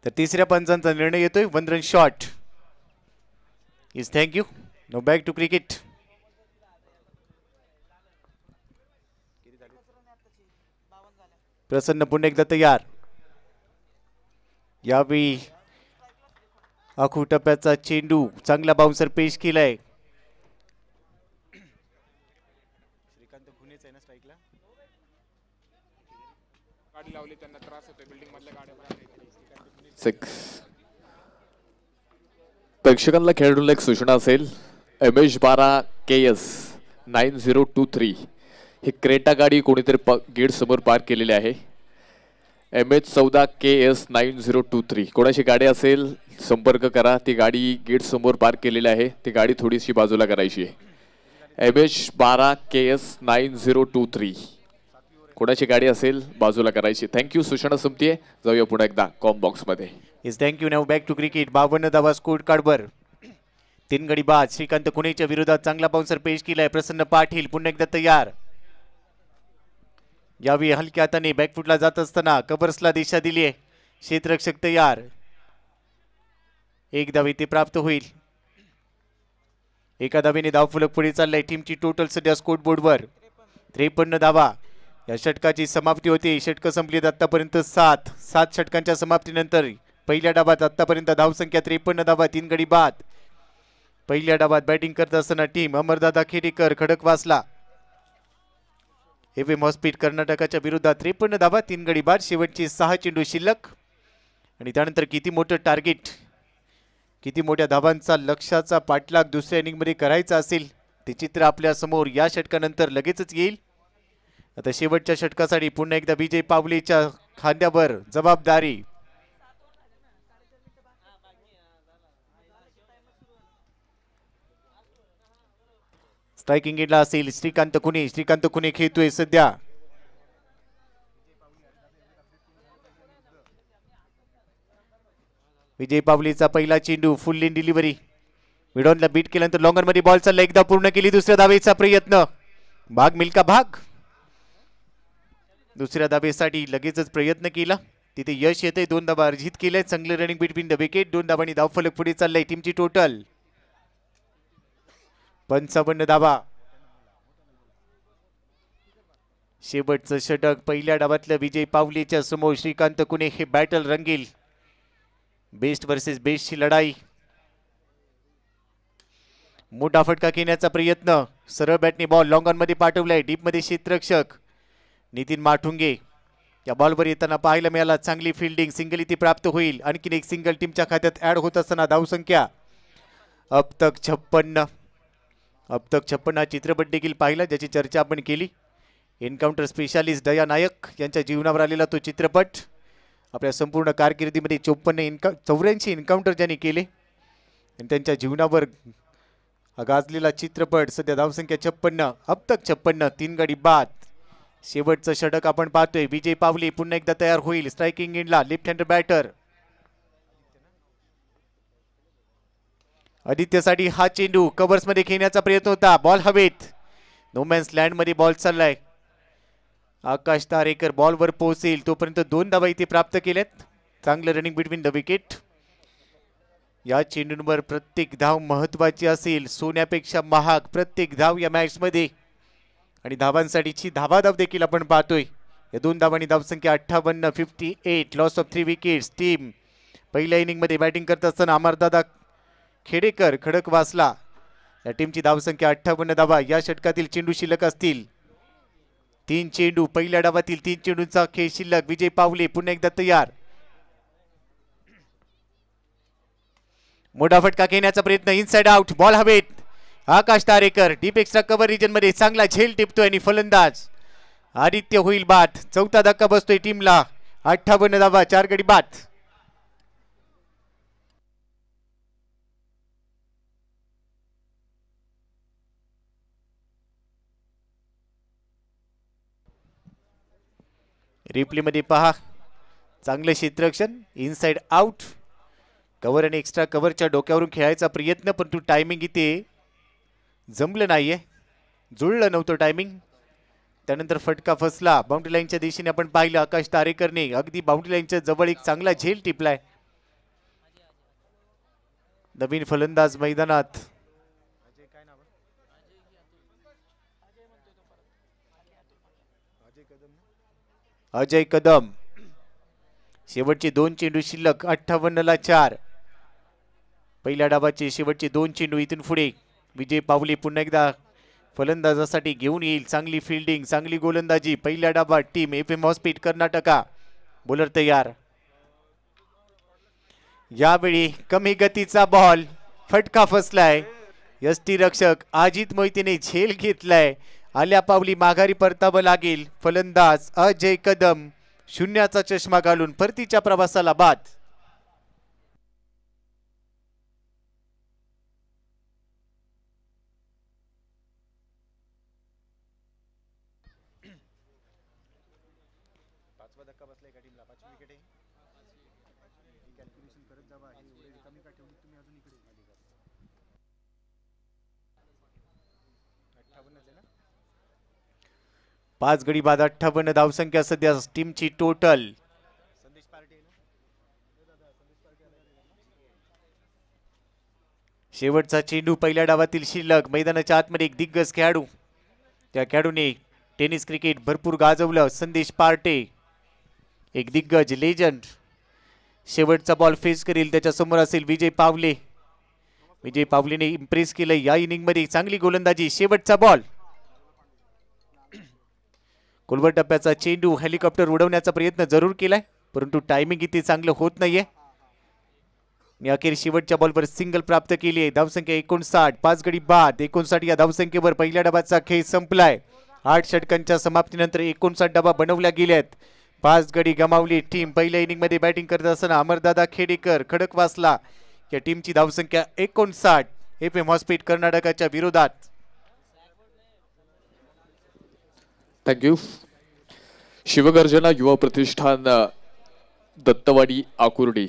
तर तिसऱ्या पंचांचा निर्णय येतोय. 1 run shot is thank you. No back to cricket. Prasanna पुन्हा एकदा तयार. यावेळी आखू टप्प्याचा चेंडू चांगला बाउन्सर पेश केलाय. श्रीकांत खुनेच आहे ना स्ट्राईकला. गाडी लावली त्यांना त्रास होतोय बिल्डिंग मधल्या गाड्या. 6. प्रेक्षकांना खेळाडूला एक सूचना असेल. MS12 KS 9023 ही क्रेटा गाडी कोणीतरी गेट समोर पार्क केलेली आहे. MH14 KS 9023 कोणाची गाडी असेल संपर्क करा. ती गाडी गेट समोर पार्क केलेली आहे. ती गाडी थोडीशी बाजूला करायची आहे. MH12 KS 9023 कोणाची गाडी असेल बाजूला करायची. थँक्यू. सूचना संपतीये. जाऊया पुन्हा एकदा कॉम बॉक्स मध्ये. Is thank you. Now back to cricket. 52 धावा स्कोर कार्डवर. 3 गडी बाद. श्रीकांत खुनेच्या विरोधात चांगला बाउन्सर पेश केलाय. प्रसन्न पाटील पुन्हा एकदा तयार. यावेळी हलक्या हाताने बॅकफुटला जात असताना कबर्सला दिशा दिली आहे. क्षेत्ररक्षक तयार. 1 धाव इथे प्राप्त होईल. एका धावेने धावफलक पुढे चाललाय. टीमची टोटल सध्या स्कोर बोर्डवर 53 धावा. या षटकाची समाप्ती होते. षटक संपलीत आतापर्यंत 7 षटकांच्या समाप्तीनंतर पहिल्या डावात आतापर्यंत धावसंख्या 53 धावा. 3 गडी बाद. पहिल्या डावात बॅटिंग करत असताना टीम अमरदादा खेडेकर खडकवासला एव्ही हॉस्पिट कर्नाटकाच्या विरोधात 53 धावा. 3 गडी बाद. शेवटची 6 चेंडू शिल्लक आणि त्यानंतर किती मोठं टार्गेट, किती मोठ्या धावांचा लक्ष्याचा पाठलाग दुसऱ्या इनिंगमध्ये करायचा असेल ते चित्र आपल्या समोर या षटकानंतर लगेचच येईल. आता शेवटच्या षटकासाठी पुन्हा एकदा विजय पावलेच्या खांद्यावर जबाबदारी. स्ट्रायकिंग एंडला असेल श्रीकांत खुने. श्रीकांत खुने खेळतोय सध्या. विजय पावलेचा पहिला चेंडू फुल लेन डिलिव्हरी. मिडॉनला बीट केल्यानंतर लॉंगर मध्ये बॉल चालला. एकदा पूर्ण केली. दुसऱ्या धावेचा प्रयत्न. भाग मिल्का भाग. दुसऱ्या धावेसाठी लगेचच प्रयत्न केला. तिथे यश येते. 2 धावा अर्जित केले. चांगले रनिंग बिटवीन द विकेट. 2 धावांनी धावफलक पुढे चाललाय. टीमची टोटल 55 धावा. शेवटचं षटक पहिल्या डावातल्या विजय पावलेच्या समोर. श्रीकांत खुने हे बॅटल रंगील. बेस्ट वर्सेस बेस्टची लढाई. मोठा फटका घेण्याचा प्रयत्न. सरळ बॅटने बॉल लॉंग ऑन मध्ये पाठवलाय. डीप मध्ये क्षेत्ररक्षक नितीन माठुंगे या बॉलवर येताना पाहायला मिळाला. चांगली फिल्डिंग. सिंगल इथे प्राप्त होईल. आणखीन एक सिंगल टीमच्या खात्यात ऍड होत असताना धावसंख्या अब तक 56. अब तक 56 हा चित्रपट देखील पाहिला ज्याची चर्चा आपण केली. एन्काउंटर स्पेशालिस्ट दया नायक यांच्या जीवनावर आलेला तो चित्रपट. आपल्या संपूर्ण कारकिर्दीमध्ये 84 एन्काउंटर ज्यांनी केले आणि त्यांच्या जीवनावर गाजलेला चित्रपट. सध्या धावसंख्या 56. अब तक 56. 3 गडी बाद. शेवटचं षटक आपण पाहतोय. विजय पावले पुन्हा एकदा तयार होईल. स्ट्रायकिंग एंडला लेफ्ट हँडर बॅटर. आदित्यसाठी हा चेंडू कव्हर्स मध्ये खेळण्याचा प्रयत्न होता. बॉल हवेत. नोमॅन्स लँड मध्ये बॉल चाललाय. आकाश तारेकर बॉलवर पोहोचेल तोपर्यंत 2 धावा इथे प्राप्त केल्यात. चांगलं रनिंग बिटवीन द विकेट. या चेंडूंवर प्रत्येक धाव महत्वाची असेल. सोन्यापेक्षा महाग प्रत्येक धाव या मॅच मध्ये. आणि धावांसाठीची धावाधाव देखील आपण पाहतोय. या 2 धावांनी धावसंख्या 58. 58. Loss of 3 wickets. टीम पहिल्या इनिंग मध्ये बॅटिंग करत असताना अमरदादा खेडेकर खडकवासला या टीमची धावसंख्या 58 धावा. या षटकातील चेंडू शिल्लक असतील 3 चेंडू. पहिल्या डावातील 3 चेंडूंचा खेळ शिल्लक. विजय पावले पुन्हा एकदा तयार. मोठा फटका घेण्याचा प्रयत्न. Inside out. बॉल हवेत. Akash Tarekar deep extra cover region मध्ये चांगला झेल टिपतोय आणि फलंदाज आदित्य होईल बाद. चौथा धक्का बसतोय टीमला. 58 धावा 4 गडी बाद. रिप्ले मध्ये पहा. चांगलं क्षेत्ररक्षण. Inside out. कव्हर आणि एक्स्ट्रा कव्हरच्या डोक्यावरून खेळायचा प्रयत्न परंतु टायमिंग इथे जमलं नाहीये. जुळलं नव्हतं टायमिंग. त्यानंतर फटका फसला. बाउंड्री लाईनच्या दिशेने आपण पाहिलं आकाश तारेकरने अगदी बाउंड्री लाईनच्या जवळ एक चांगला झेल टिपलाय. नवीन फलंदाज मैदानात. अजय कदम. शेवटचे 2 चेंडू शिल्लक. 58ला 4. पहिल्या डावाचे शेवटचे 2 चेंडू. इथून पुढे विजय पावले पुन्हा एकदा फलंदाजासाठी घेऊन येईल. चांगली फिल्डिंग, चांगली गोलंदाजी. पहिल्या डावात team FM Hospet Karnataka. Bowler तयार. यावेळी कमी गतीचा बॉल. फटका फसलाय. यष्टीरक्षक अजित मोहितेने झेल घेतलाय. आल्या पावली माघारी परतावं लागेल. फलंदाज अजय कदम शून्याचा चष्मा घालून परतीच्या प्रवासाला बाद. पाच गडी बाद. 58 धावसंख्या सध्या टीमची टोटल. शेवटचा चेंडू पहिल्या डावातील शिल्लक. मैदानाच्या आतमध्ये एक दिग्गज खेळाडू. त्या खेळाडूने टेनिस क्रिकेट भरपूर गाजवलं. संदेश पार्टे एक दिग्गज लेजंड. शेवटचा बॉल फेस करेल. त्याच्या समोर असेल विजय पावले. विजय पावलेने इम्प्रेस केलं या इनिंग मध्ये. चांगली गोलंदाजी. शेवटचा बॉल. कोलवर टप्प्याचा चेंडू. हेलिकॉप्टर उडवण्याचा प्रयत्न जरूर केलाय परंतु टायमिंग इथे चांगलं होत नाहीये. अखेर शेवटच्या बॉलवर सिंगल प्राप्त केली आहे. धावसंख्या 59. 5 गडी बाद. 59 या धावसंख्येवर पहिल्या डावाचा खेळ संपलाय. 8 षटकांच्या समाप्तीनंतर 59 डावा बनवल्या गेल्यात. 5 गडी गमावली टीम. पहिल्या इनिंग मध्ये बॅटिंग करत असताना अमरदादा खेडेकर खडकवासला या टीमची धावसंख्या 59. FM हॉस्पिट कर्नाटकाच्या विरोधात. थँक्यू. शिवगर्जना युवा प्रतिष्ठान दत्तवाडी आकुर्डी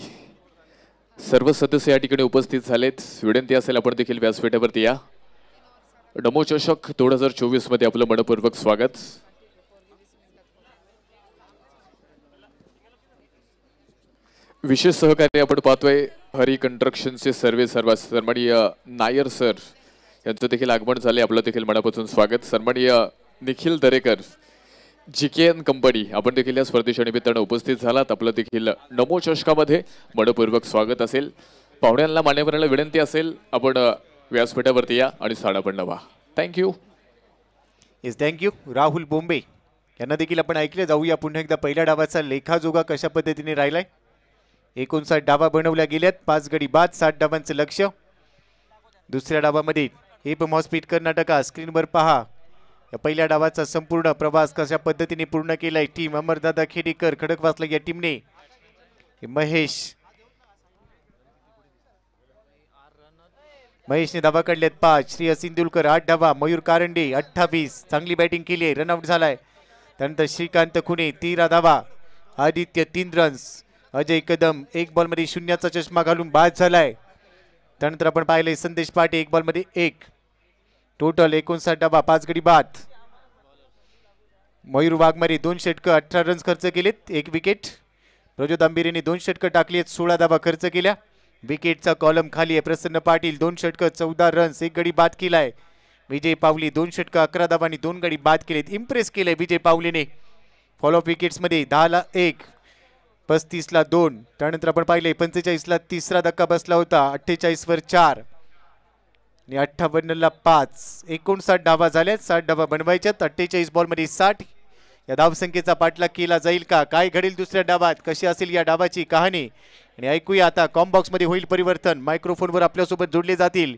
सर्व सदस्य या ठिकाणी उपस्थित झालेत. विनंती असेल आपण देखील व्यासपीठावरती या. नमो चषक 2024 मध्ये आपलं मनपूर्वक स्वागत. विशेष सहकार्य आपण पाहतोय हरी कंस्ट्रक्शनचे सर्वे सन्माननीय नायर सर यांचं देखील आगमन झाले. आपलं देखील मनापासून स्वागत. सन्माननीय निखिल दरेकर GKN कंपनी आपण देखील या स्पर्धेच्या निमित्तानं उपस्थित झालात. आपलं देखील नमो चषकामध्ये मनपूर्वक स्वागत असेल. पाहुण्यांना मान्यवरांना विनंती असेल आपण व्यासपीठावरती या आणि साडा पण नवा. Thank you. Yes thank you. Rahul Bombay यांना देखील आपण ऐकले. जाऊया पुन्हा एकदा पहिल्या डावाचा लेखाजोगा कशा पद्धतीने राहिलाय. 59 डावा बनवल्या गेल्यात. 5 गडी बाद. 60 डावांचं लक्ष. दुसऱ्या डावामध्ये FM हॉस्पिट कर्नाटका. स्क्रीनवर पहा या पहिल्या डावाचा संपूर्ण प्रवास कशा पद्धतीने पूर्ण केलाय टीम. अमरदादा खेडेकर खडकवासला या टीमने. महेशने धावा काढल्यात 5. श्रेयस इंदुलकर 8 धावा. मयूर कारंडे 28. चांगली बॅटिंग केली आहे. रनआउट झालाय. त्यानंतर श्रीकांत खुने 13 धावा. आदित्य 3 रन्स. अजय कदम 1 बॉलमध्ये शून्याचा चष्मा घालून बाद झालाय. त्यानंतर आपण पाहिले संदेश पाटे 1 बॉलमध्ये 1. टोटल 59 डावा. 5 गडी बाद. मयूर वाघमारे 2 षटकं 18 रन्स खर्च केलेत. 1 विकेट. प्रज्योत आंबेरेने 2 षटकं टाकली आहेत. 16 धावा खर्च केल्या. विकेटचा कॉलम खाली आहे. प्रसन्न पाटील 2 षटकं 14 रन्स 1 गडी बाद केलाय. विजय पावली 2 षटकं 11 धावांनी 2 गडी बाद केलेत. इम्प्रेस केलंय विजय पावलीने. फॉलोअप विकेट्स मध्ये 10ला 1. 35ला 2. त्यानंतर आपण पाहिले 45ला तिसरा धक्का बसला होता. 48 वर 4 आणि 58ला 5. 59 धावा झाल्यात. 60 धावा बनवायच्यात. 48 बॉलमध्ये 60. या धावसंख्येचा पाठलाग केला जाईल का? काय घडेल दुसऱ्या डावात? कशी असेल या डावाची कहाणी? आणि ऐकूया आता कॉम्बॉक्स मध्ये होईल परिवर्तन. मायक्रोफोनवर आपल्यासोबत जोडले जातील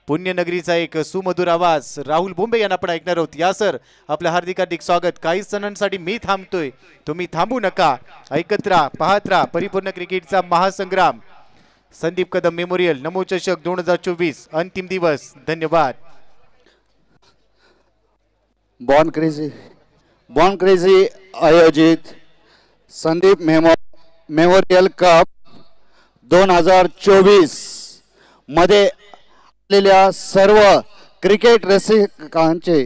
पुण्यनगरीचा एक सुमधुर आवाज राहुल बोंबे यांना आपण ऐकणार आहोत. या सर, आपलं हार्दिक हार्दिक स्वागत. काही सणांसाठी मी थांबतोय, तुम्ही थांबू नका. ऐकत राहा, पाहत राहा परिपूर्ण क्रिकेटचा महासंग्राम. संदीप कदम मेमोरियल नमो चषक 2024 अंतिम दिवस. धन्यवाद. बॉर्न क्रेझी आयोजित संदीप मेमोरियल कप 2024 मध्ये आलेल्या सर्व क्रिकेट रसिकांचे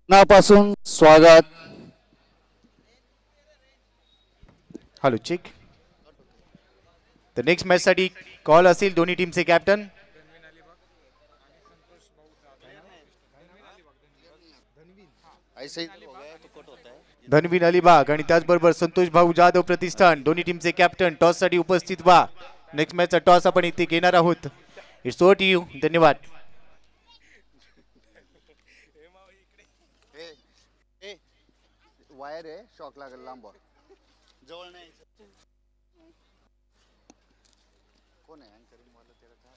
मनापासून स्वागत. Hello check. तर नेक्स्ट मॅच साठी कॉल असेल दोन्ही टीमचे कॅप्टन. धनवीन अलिबाग आणि त्याचबरोबर संतोष भाऊ जाधव प्रतिष्ठान दोन्ही टीमचे कॅप्टन टॉस साठी उपस्थित व्हा. नेक्स्ट मॅचचा टॉस आपण इथे घेणार आहोत. It's over to you. धन्यवाद. वायर आहे, शॉक लागेल. लांब जवळ नाही. कोण आहे अँकरिंग वाला? तेरा था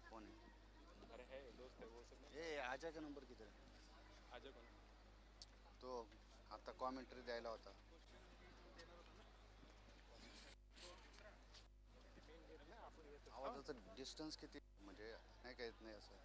कौन है? अरे है दोस्त है वो सब. ए आजा का नंबर किधर है? आजा कौन? तो आता कॉमेंट्री द्यायला होता. आवाजाचं डिस्टन्स किती म्हणजे नाही का येत नाही असं.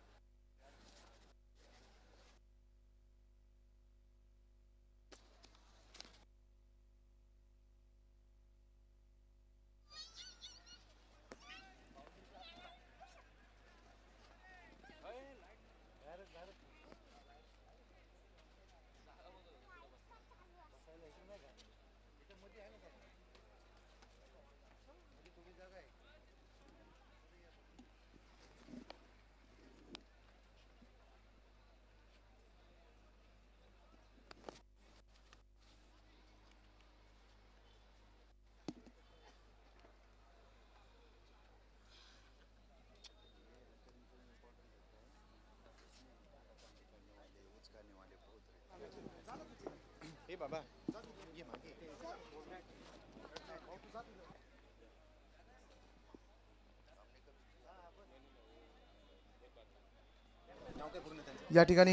या ठिकाणी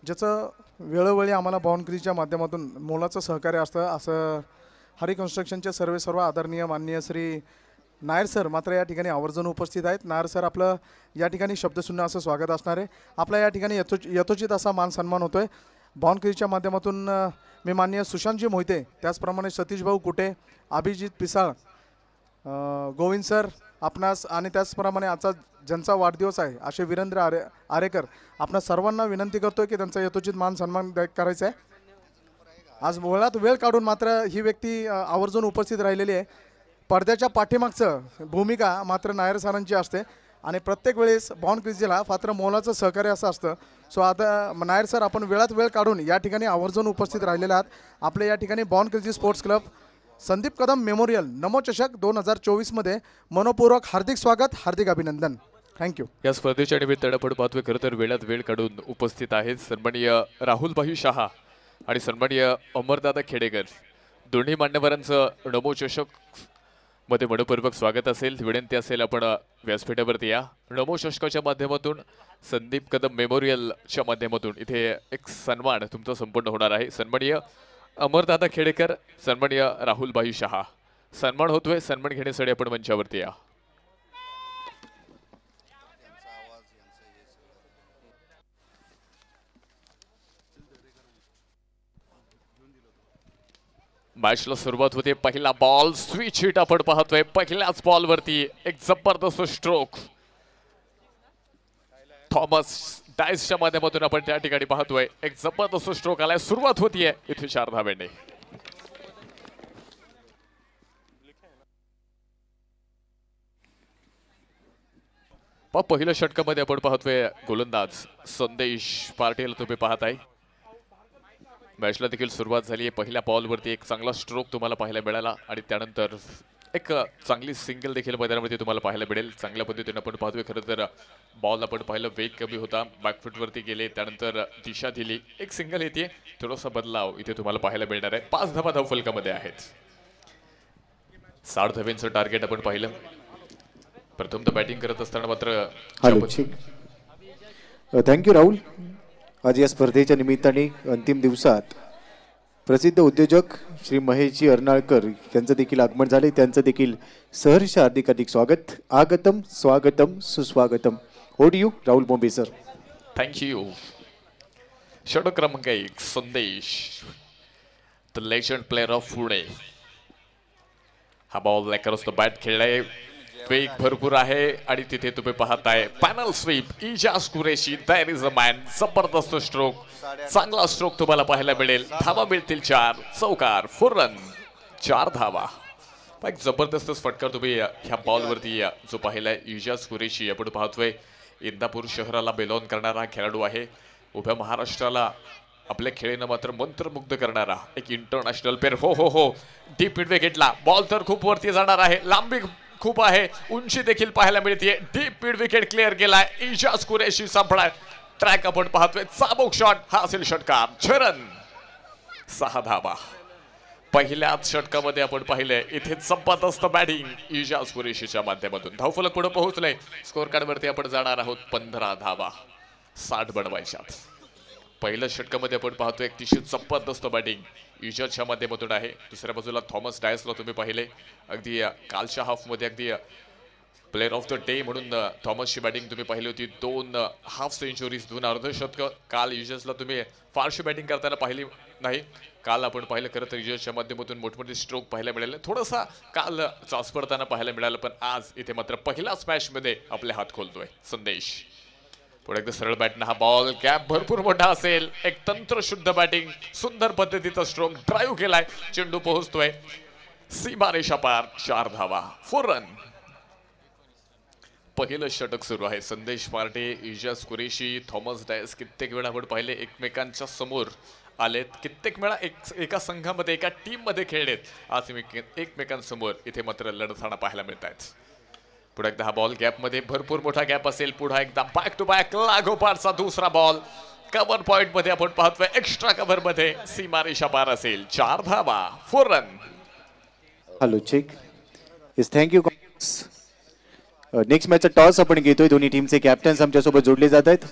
ज्याचं वेळोवेळी आम्हाला बाउंड्रीच्या माध्यमातून मोलाचं सहकार्य असतं असं हरी कन्स्ट्रक्शनचे सर्व आदरणीय माननीय श्री नायर सर मात्र या ठिकाणी आवर्जून उपस्थित आहेत. नायर सर आपलं या ठिकाणी शब्दशून्य असं स्वागत असणार आहे. आपला या ठिकाणी यथोचित असा मान सन्मान होतो आहे. बाउंड्रीच्या माध्यमातून मी माननीय सुशांतजी मोहिते, त्याचप्रमाणे सतीश भाऊ कुटे, अभिजित पिसाळ, गोविंद सर आपणास आणि त्याचप्रमाणे आजचा ज्यांचा वाढदिवस आहे असे वीरेंद्र आरेकर आपणा सर्वांना विनंती करतोय की त्यांचा यथोचित मान सन्मान करायचा आहे. आज वेळात वेळ काढून मात्र ही व्यक्ती आवर्जून उपस्थित राहिलेली आहे. पडद्याच्या पाठीमागचं भूमिका मात्र नायर सरांची असते आणि प्रत्येक वेळेस बॉन्ड क्रिजीला फार मोलाचं सहकार्य असं असतं. सो आता नायर सर आपण वेळात वेळ काढून या ठिकाणी आवर्जून उपस्थित राहिलेले आहात. आपल्या या ठिकाणी बॉन्ड crazy sports club Sandeep Kadam memorial Namo चषक 2024 मध्ये मनोपूर्वक हार्दिक स्वागत, हार्दिक अभिनंदन. थँक्यू. या स्पर्धेच्या निमित्तानं आपण पाहतोय खरं तर वेळात वेळ काढून उपस्थित आहेत सन्माननीय राहुलभाई शहा आणि सन्माननीय अमरदादा खेडेकर दोन्ही मान्यवरांचं नमो चषक मध्ये मनोपूर्वक स्वागत असेल. विनंती असेल आपण व्यासपीठावरती या. नमो चषकाच्या माध्यमातून संदीप कदम मेमोरियलच्या माध्यमातून इथे एक सन्मान तुमचा संपन्न होणार आहे. सन्माननीय अमरदादा खेडेकर, सन्माननीय राहुलभाई शहा सन्मान होतोय. सन्मान घेण्यासाठी आपण मंचावरती या. मॅचला सुरुवात होते. पहिला बॉल स्विच हिट आपण पाहतोय. पहिल्याच बॉल वरती एक जबरदस्त स्ट्रोक थॉमस डायसच्या माध्यमातून आपण त्या ठिकाणी पाहतोय. एक जबरदस्त स्ट्रोक आलाय. सुरुवात होतीये इथे 4 धावांनी. पहिल्या षटकामध्ये आपण पाहतोय गोलंदाज संदेश पार्टील तुम्ही पाहताय. मॅचला देखील सुरुवात झाली आहे. पहिल्या बॉलवरती एक चांगला स्ट्रोक तुम्हाला पाहायला मिळाला आणि त्यानंतर एक चांगली सिंगल देखील मैदानामध्ये तुम्हाला पाहायला मिळेल. चांगल्या पद्धतीने आपण पाहतोय. खरं तर बॉल आपण पाहिलं वेग कमी होता, बॅकफुटवरती गेले, त्यानंतर दिशा दिली, एक सिंगल येते. थोडासा बदलाव इथे तुम्हाला पाहायला मिळणार आहे. 5 धावा धावफलकामध्ये आहेत. 60 धाव्यांचं टार्गेट आपण पाहिलं. प्रथमतः बॅटिंग करत असताना मात्र थँक्यू राहुल. आज या स्पर्धेच्या निमित्ताने अंतिम दिवसात प्रसिद्ध उद्योजक श्री महेशजी अर्नाळकर यांचं देखील आगमन झाले. त्यांचं देखील सहर्ष हार्दिक स्वागत. आगतम स्वागतम सुस्वागतम. ओड you Rahul Bombe sir. Thank you. षटक क्रमांक 1 संदेश, the legend player of Pune. हा बॉल क्रॉस द बॅट खेळलाय. वेग भरपूर आहे आणि तिथे तुम्ही पाहताय paddle sweep Ijaz Qureshi. There is a man. जबरदस्त स्ट्रोक, चांगला स्ट्रोक तुम्हाला पाहायला मिळेल. धावा मिळतील 4. चौकार, 4 रन, 4 धावा. एक जबरदस्त फटका तुम्ही ह्या बॉलवरती जो पाहिलाय. इजाज कुरेशी आपण पाहतोय इंदापूर शहराला बेलॉन करणारा खेळाडू आहे. उभ्या महाराष्ट्राला आपल्या खेळीनं मात्र मंत्रमुग्ध करणारा एक इंटरनॅशनल प्लेअर. हो हो हो, डीप मिड विकेटला बॉल तर खूप वरती जाणार आहे. लांबी खूप आहे, उंची देखील पाहायला मिळते. डीप मिड विकेट क्लिअर केलाय. इजाज कुरेशी सांभाळाय. ट्रॅक आपण पाहतोय. चाबूक शॉट, हा असेल षटकार. 6 रन, 6 धावा. पहिल्याच षटकामध्ये आपण पाहिलंय इथे जबरदस्त बॅटिंग इजाज कुरेशीच्या माध्यमातून. धावफलक पुढे पोहोचलंय. स्कोर कार्ड वरती आपण जाणार आहोत. 15 धावा, 60 बनवायच्यात. पहिल्या षटकामध्ये आपण पाहतोय अतिशय जबरदस्त बॅटिंग इजाजच्या माध्यमातून आहे. दुसऱ्या बाजूला थॉमस डायसला तुम्ही पाहिले. अगदी कालच्या हाफमध्ये अगदी प्लेअर ऑफ द डे म्हणून थॉमसची बॅटिंग तुम्ही पाहिली होती. 2 हाफ सेंचुरीज, 2 अर्धशतकं. काल इजाजला तुम्ही फारशी बॅटिंग करताना पाहिली नाही. काल आपण पाहिलं खरं तर इजाजच्या माध्यमातून मोठमोठे स्ट्रोक पाहायला मिळाले. थोडासा काल चाचपडताना पाहायला मिळालं, पण आज इथे मात्र पहिल्याच मॅचमध्ये आपले हात खोलतोय संदेश. पुढे एकदा सरळ बॅटनं हा बॉल, गॅप भरपूर मोठा असेल. एक तंत्रशुद्ध बॅटिंग, सुंदर पद्धतीचा स्ट्रोक, ड्राईव्ह केलाय. चेंडू पोहोचतोय सीमारेषा पार. 4 धावा, 4 रन. पहिलं षटक सुरू आहे. संदेश पार्टे, इजाज कुरेशी, थॉमस डायस कित्येक वेळा आपण पाहिले एकमेकांच्या समोर आलेत. कित्येक वेळा एका संघामध्ये एका टीम मध्ये खेळलेत. आज एकमेकांसमोर इथे मात्र लढताना पाहायला मिळत आहेत. पुढे एकदा हा बॉल गॅपमध्ये, भरपूर मोठा गॅप असेल. पुढे एकदा बॅक टू बॅक लागोपाठचा दुसरा बॉल. कव्हर पॉइंट मध्ये आपण पाहतोय एक्स्ट्रा कव्हर मध्ये सीमारेषा पार असेल. 4 धावा, 4 run. Hello check. Yes thank you. Next मॅचचा टॉस आपण घेतोय. दोन्ही टीमचे कॅप्टन्स आमच्यासोबत जोडले जात आहेत.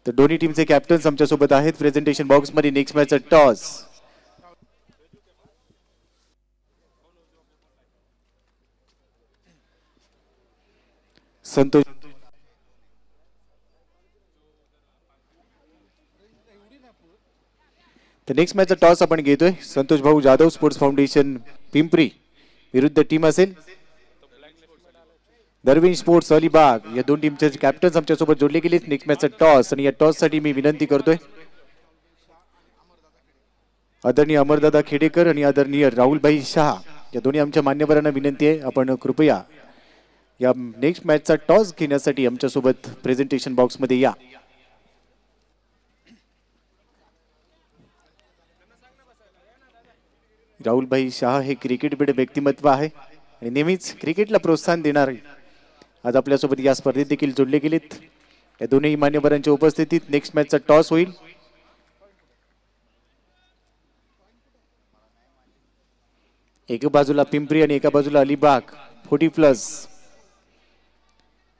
तर दोन्ही टीमचे कॅप्टन्स आमच्यासोबत आहेत प्रेझेंटेशन बॉक्स मध्ये. नेक्स्ट मॅचचा टॉस संतोष. तर नेक्स्ट मॅचचा टॉस आपण घेतोय. संतोष भाऊ जाधव स्पोर्ट्स फाउंडेशन पिंपरी विरुद्ध टीम असेल दरविन स्पोर्ट्स अलिबाग. या 2 टीमचे कॅप्टन्स आमच्यासोबत जोडले गेले. नेक्स्ट मॅचचा टॉस, आणि या टॉस साठी मी विनंती करतोय आदरणीय अमरदादा खेडेकर आणि आदरणीय राहुलभाई शहा या दोन्ही आमच्या मान्यवरांना विनंती आहे, आपण कृपया या नेक्स्ट मॅचचा टॉस घेण्यासाठी आमच्यासोबत प्रेझेंटेशन बॉक्स मध्ये या. राहुलभाई शहा हे क्रिकेटकडे व्यक्तिमत्व आहे आणि नेहमीच क्रिकेटला प्रोत्साहन देणारे आज आपल्यासोबत या स्पर्धेत देखील जोडले गेलेत. या दोन्ही मान्यवरांच्या उपस्थितीत नेक्स्ट मॅचचा टॉस होईल. एका बाजूला पिंपरी आणि एका बाजूला अलिबाग. 40+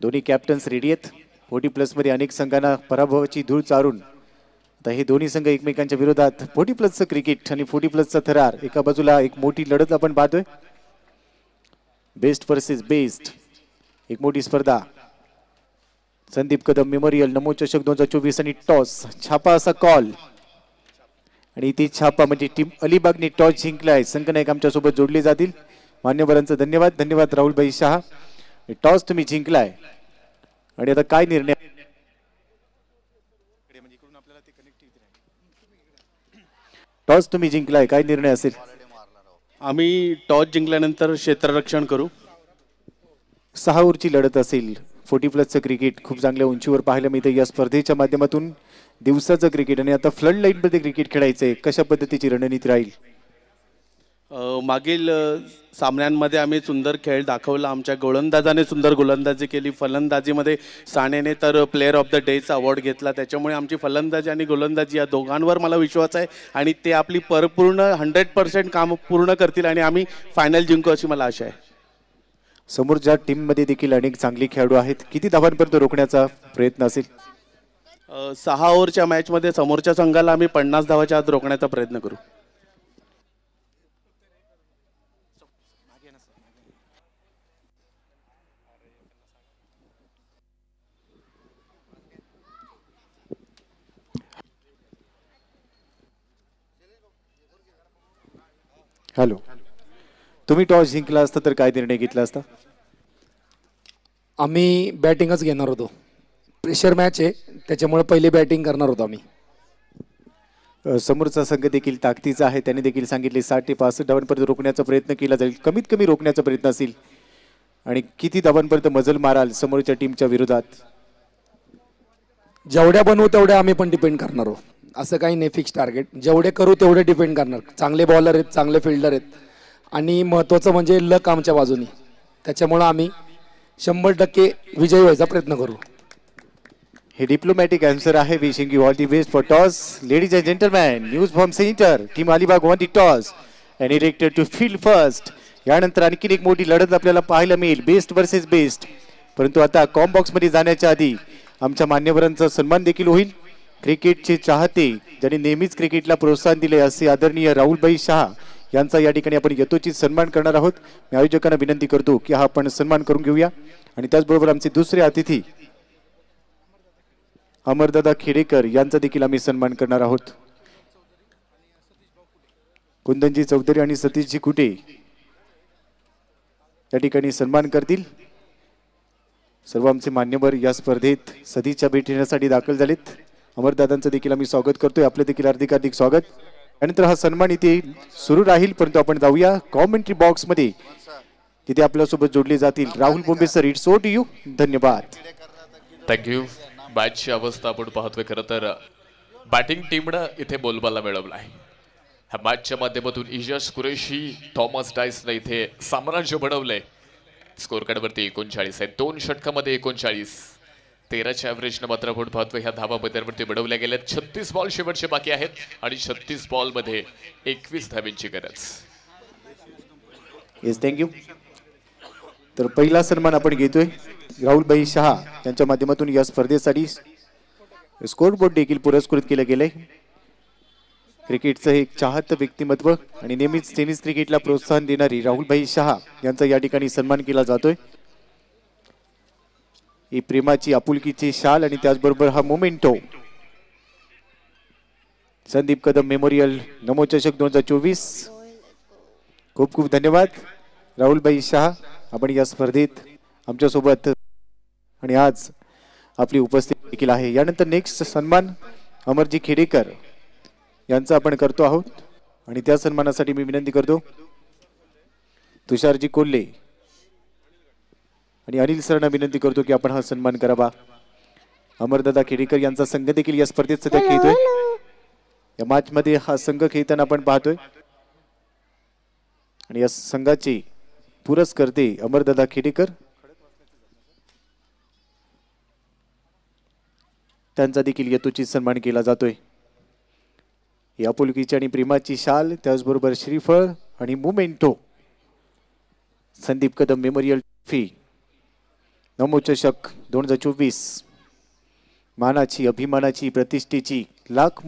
दोन्ही कॅप्टन्स रेडी आहेत. 40+ मध्ये अनेक संघांना पराभवाची धूळ चारून आता हे दोन्ही संघ एकमेकांच्या विरोधात 40+चं क्रिकेट आणि 40+चा थरार. एका बाजूला एक मोठी लढत आपण पाहतोय. बेस्ट वर्सेस बेस्ट एक मोठी स्पर्धा. संदीप कदम मेमोरियल नमो चषक 2024 आणि टॉस छापा असा कॉल, आणि ती छापा म्हणजे टीम अलिबागने टॉस जिंकलाय. संघनायक आमच्या सोबत जोडले जातील. मान्यवरांचं धन्यवाद. धन्यवाद राहुलभाई शहा. टॉस तुम्ही जिंकलाय आणि आता काय निर्णय. टॉस तुम्ही जिंकलाय, काय निर्णय असेल. आम्ही टॉस जिंकल्यानंतर क्षेत्ररक्षण करू. 6 ओव्हरची लढत असेल. 40 प्लसचं क्रिकेट खूप चांगल्या उंचीवर पाहायला मिळतं या स्पर्धेच्या माध्यमातून. दिवसाचं क्रिकेट आणि आता फ्लड लाईनमध्ये क्रिकेट खेळायचं आहे. कशा पद्धतीची रणनीती राहील? मागील सामन्यांमध्ये आम्ही सुंदर खेळ दाखवला. आमच्या गोलंदाजाने सुंदर गोलंदाजी केली. फलंदाजीमध्ये सानेने तर प्लेअर ऑफ द डेचा अवॉर्ड घेतला. त्याच्यामुळे आमची फलंदाजी आणि गोलंदाजी या दोघांवर मला विश्वास आहे आणि ते आपली परिपूर्ण 100% काम पूर्ण करतील आणि आम्ही फायनल जिंकू अशी मला आशा आहे. समोरच्या टीममध्ये देखील अनेक चांगले खेळाडू आहेत. किती धावांपर्यंत रोखण्याचा प्रयत्न असेल? 6 ओव्हरच्या मॅचमध्ये समोरच्या संघाला आम्ही 50 धावाच्या आत रोखण्याचा प्रयत्न करू. हॅलो, तुम्ही टॉस जिंकला असता तर काय निर्णय घेतला असता? आम्ही बॅटिंगच घेणार होतो. प्रेशर मॅच आहे त्याच्यामुळे पहिले बॅटिंग करणार होतो आम्ही. समोरचा संघ देखील ताकदीचा आहे. त्याने देखील सांगितले 60 ते 65 धावांपर्यंत रोखण्याचा प्रयत्न केला जाईल. कमीत कमी रोखण्याचा प्रयत्न असेल. आणि किती धावांपर्यंत मजल माराल समोरच्या टीमच्या विरोधात? जेवढ्या बनवू तेवढ्या आम्ही पण डिपेंड करणार आहोत. असं काही नाही फिक्स टार्गेट. जेवढे करू तेवढे डिपेंड करणार. चांगले बॉलर आहेत, चांगले फिल्डर आहेत आणि महत्त्वाचं म्हणजे लक आमच्या बाजूनी. त्याच्यामुळं आम्ही 100% विजयी व्हायचा प्रयत्न करू. हे डिप्लोमॅटिक आन्सर आहे. Wishing you all the best for toss. Ladies and gentleman, news from centre, team Alibaug won the toss and elected to field first. यानंतर आणखीन एक मोठी लढत आपल्याला पाहायला मिळेल, बेस्ट वर्सेस बेस्ट. परंतु आता कॉम बॉक्समध्ये जाण्याच्या आधी आमच्या मान्यवरांचा सन्मान देखील होईल. क्रिकेटचे चाहते ज्यांनी नेहमीच क्रिकेटला प्रोत्साहन दिले असे आदरणीय राहुलभाई शहा यांचा या ठिकाणी आपण यथोचित सन्मान करणार आहोत. मी आयोजकांना विनंती करतो की हा आपण सन्मान करून घेऊया. आणि त्याचबरोबर आमचे दुसरे अतिथी अमरदादा खेडेकर यांचा देखील आम्ही सन्मान करणार आहोत. कुंदनजी चौधरी आणि सतीशजी कुटे या ठिकाणी सन्मान करतील. सर्व आमचे मान्यवर या स्पर्धेत सदिच्छा भेट देण्यासाठी दाखल झालेत. अमरदादांचं देखील आम्ही स्वागत करतोय. आपले देखील हार्दिक हार्दिक स्वागत. त्यानंतर हा सन्मान इथे सुरू राहील, परंतु आपण जाऊया कॉमेंट्री बॉक्स मध्ये. तिथे आपल्यासोबत जोडले जातील Rahul Bombe sir. It's over to you. धन्यवाद. थँक्यू. मॅचची अवस्था आपण पाहतोय. खरं तर बॅटिंग टीमनं इथे बोलबाला मिळवलाय. ह्या मॅचच्या माध्यमातून इजाज कुरेशी, थॉमस डायसनं इथे साम्राज्य बनवलंय. स्कोर कार्डवरती 39 आहे. 2 षटकामध्ये 39. 13च्या ॲव्हरेजनं मात्र आपण पाहतोय ह्या धावा बदलवरती बनवल्या गेल्यात. 36 बॉल शेवटचे बाकी आहेत आणि 36 बॉलमध्ये 21 धावांची गरज. Yes, thank you. तर पहिला सन्मान आपण घेतोय राहुलभाई शहा यांच्या माध्यमातून. या स्पर्धेसाठी स्कोर बोर्ड देखील पुरस्कृत केलं गेलंय. क्रिकेटचं एक चाहतं व्यक्तिमत्व आणि नेहमीच टेनिस क्रिकेटला प्रोत्साहन देणारी राहुलभाई शहा यांचा या ठिकाणी सन्मान केला जातोय. ही प्रेमाची आपुलकीची शाल आणि त्याचबरोबर हा मोमेंटो. संदीप कदम मेमोरियल नमो चषक 2024. खूप खूप धन्यवाद राहुलभाई शहा, आपण या स्पर्धेत आमच्यासोबत आणि आज आपली उपस्थिती देखील आहे. यानंतर नेक्स्ट सन्मान अमरजी खेडेकर यांचा आपण करतो आहोत आणि त्या सन्मानासाठी मी विनंती करतो तुषारजी कोल्हे आणि अनिल सरांना विनंती करतो की आपण हा सन्मान करावा. अमरदादा खेडेकर यांचा संघ देखील या स्पर्धेत सध्या खेळतोय. या मॅच मध्ये हा संघ खेळताना आपण पाहतोय आणि या संघाचे पुरस्कर्ते अमरदादा खेडेकर. त्यांचा देखील यथोचित सन्मान केला जातोय. या आपुलकीची आणि प्रेमाची शाल, त्याचबरोबर श्रीफळ आणि memento. Sandeep Kadam memorial trophy Namo चषक 2024. मानाची, अभिमानाची, प्रतिष्ठेची लाख.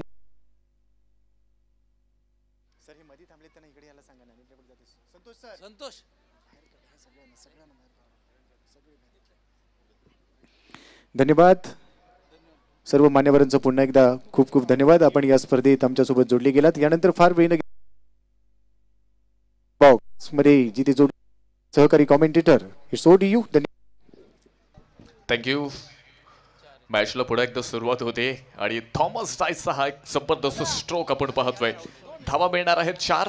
सर हे मध्ये थांबले त्यांना इकडे यायला सांगा ना. संतोष सर. संतोष धन्यवाद. सर्व मान्यवरांचं पुन्हा एकदा खूप खूप धन्यवाद. आपण या स्पर्धेत आमच्यासोबत जोडले गेलात. यानंतर फार वेळ बॉक्स मध्ये जिथे जोड सहकारी commentator it's over to you. Thank you. मॅचला पुढे एकदा सुरुवात होते आणि थॉमस डायसचा हा एक जबरदस्त स्ट्रोक आपण पाहतोय. धावा मिळणार आहेत 4.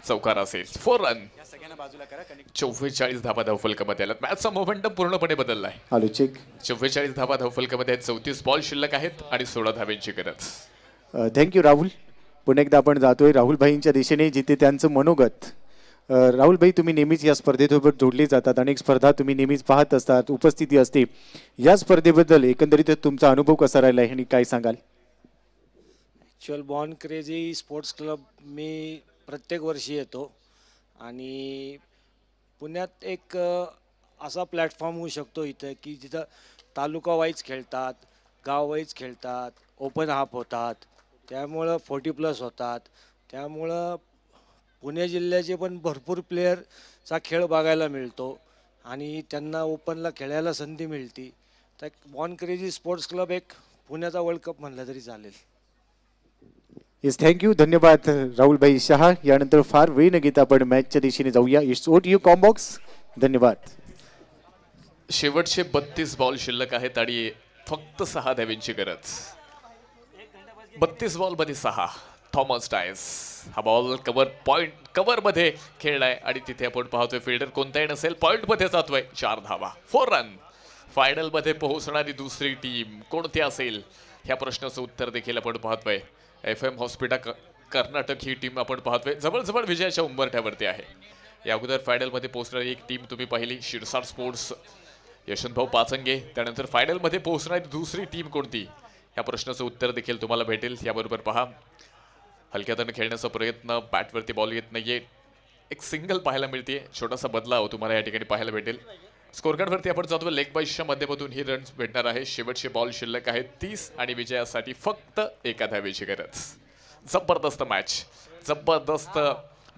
चौकार असेल. 4 रन. 44 धावा धावफलकामध्ये आल्यात. मॅचचा मोमेंटम पूर्णपणे बदललाय. Hello check. 44 धावा धावफलकामध्ये आहेत. 34 बॉल शिल्लक आहेत आणि 16 धाव्यांची गरज. थँक्यू राहुल. पुन्हा एकदा आपण जातोय राहुल भाईंच्या दिशेने जिथे त्यांचं मनोगत. राहुल भाई, तुम्ही नेहमीच या स्पर्धेसोबत जोडले जातात. अनेक स्पर्धा तुम्ही नेहमीच पाहत असतात, उपस्थिती असते. या स्पर्धेबद्दल एकंदरीत तुमचा अनुभव कसा राहिला आहे आणि काय सांगाल? Actual born crazy sports club मी प्रत्येक वर्षी येतो आणि पुण्यात एक असा प्लॅटफॉर्म होऊ शकतो इथं की जिथं तालुका वाईज खेळतात, गाव वाईज खेळतात, ओपन हाफ होतात, त्यामुळं 40+ होतात. त्यामुळं पुणे जिल्ह्याचे पण भरपूर प्लेयरचा खेळ बघायला मिळतो आणि त्यांना ओपनला खेळायला संधी मिळते. तर बॉर्न क्रेझी स्पोर्ट्स क्लब एक पुण्याचा वर्ल्ड कप म्हणलं तरी चालेल. Yes, thank you. धन्यवाद राहुलभाई शहा. यानंतर फार वेळ न घेता आपण मॅचच्या दिशेने जाऊया. It's over to you com box. धन्यवाद. शेवटचे 32 बॉल शिल्लक आहेत आणि फक्त 6 धाव्यांची गरज. 32 बॉल मध्ये 6. थॉमस डायस हा बॉल कव्हर मध्ये खेळलाय आणि तिथे आपण पाहतोय फिल्डर कोणताही नसेल, पॉइंट मध्ये जातोय. 4 धावा. 4 रन. फायनल मध्ये पोहोचणारी दुसरी टीम कोणती असेल ह्या प्रश्नाचं उत्तर देखील आपण पाहतोय. FM हॉस्पिटल कर्नाटक ही टीम आपण पाहतोय जवळजवळ विजयाच्या उंबरठ्यावरती आहे. या अगोदर फायनल मध्ये पोहोचणारी एक टीम तुम्ही पाहिली, शिरसाट स्पोर्ट्स यशवंतभाऊ पाचंगे. त्यानंतर फायनल मध्ये पोहोचणारी दुसरी टीम कोणती या प्रश्नाचं उत्तर देखील तुम्हाला भेटेल. याबरोबर पहा, हलक्यातनं खेळण्याचा प्रयत्न, बॅटवरती बॉल येत नाहीये, एक सिंगल पाहायला मिळते. छोटासा बदलाव तुम्हाला या ठिकाणी पाहायला भेटेल. स्कोरकार्डवरती आपण जातो. लेग बाईसच्या माध्यमातून ही रन्स भेटणार आहे. शेवटचे बॉल शिल्लक आहेत 30 आणि विजयासाठी फक्त 1 धावेची गरज. जबरदस्त मॅच, जबरदस्त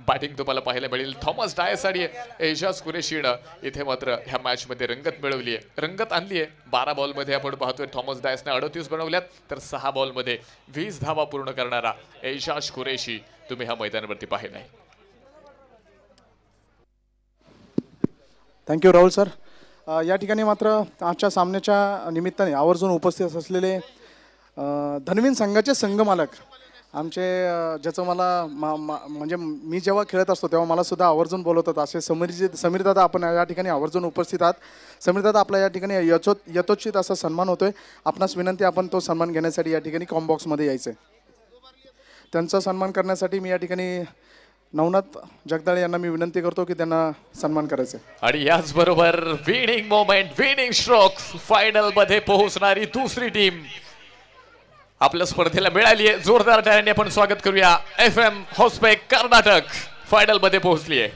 बॅटिंग तुम्हाला पाहायला मिळेल. थॉमस डायस आणि एजाज कुरेशीनं इथे मात्र ह्या मॅचमध्ये रंगत मिळवली आहे, रंगत आणली आहे. 12 बॉलमध्ये आपण पाहतोय थॉमस डायसने 38 बनवल्यात, तर 6 बॉलमध्ये 20 धावा पूर्ण करणारा एजाज कुरेशी तुम्ही ह्या मैदानावरती पाहिलाय. Thank you Rahul sir. या ठिकाणी मात्र आजच्या सामन्याच्या निमित्ताने आवर्जून उपस्थित असलेले धनवीन संघाचे संघमालक आमचे, ज्याचं मला म्हणजे मी जेव्हा खेळत असतो तेव्हा मला सुद्धा आवर्जून बोलवतात असे समीर दादा आपण या ठिकाणी आवर्जून उपस्थित आहात. समीर दादा, आपला या ठिकाणी यथोचित असा सन्मान होतोय. आपणास विनंती, आपण तो सन्मान घेण्यासाठी या ठिकाणी कॉम्बॉक्समध्ये यायचं आहे. त्यांचा सन्मान करण्यासाठी मी या ठिकाणी नवनाथ जगदाळे यांना मी विनंती करतो की त्यांना सन्मान करायचं. आणि याचबरोबर winning moment, winning stroke, final मध्ये पोहोचणारी दुसरी टीम आपल्या स्पर्धेला मिळाली आहे. जोरदार टाळ्यांनी आपण स्वागत करूया. FM हॉस्पिटल कर्नाटक फायनल मध्ये पोहोचली आहे.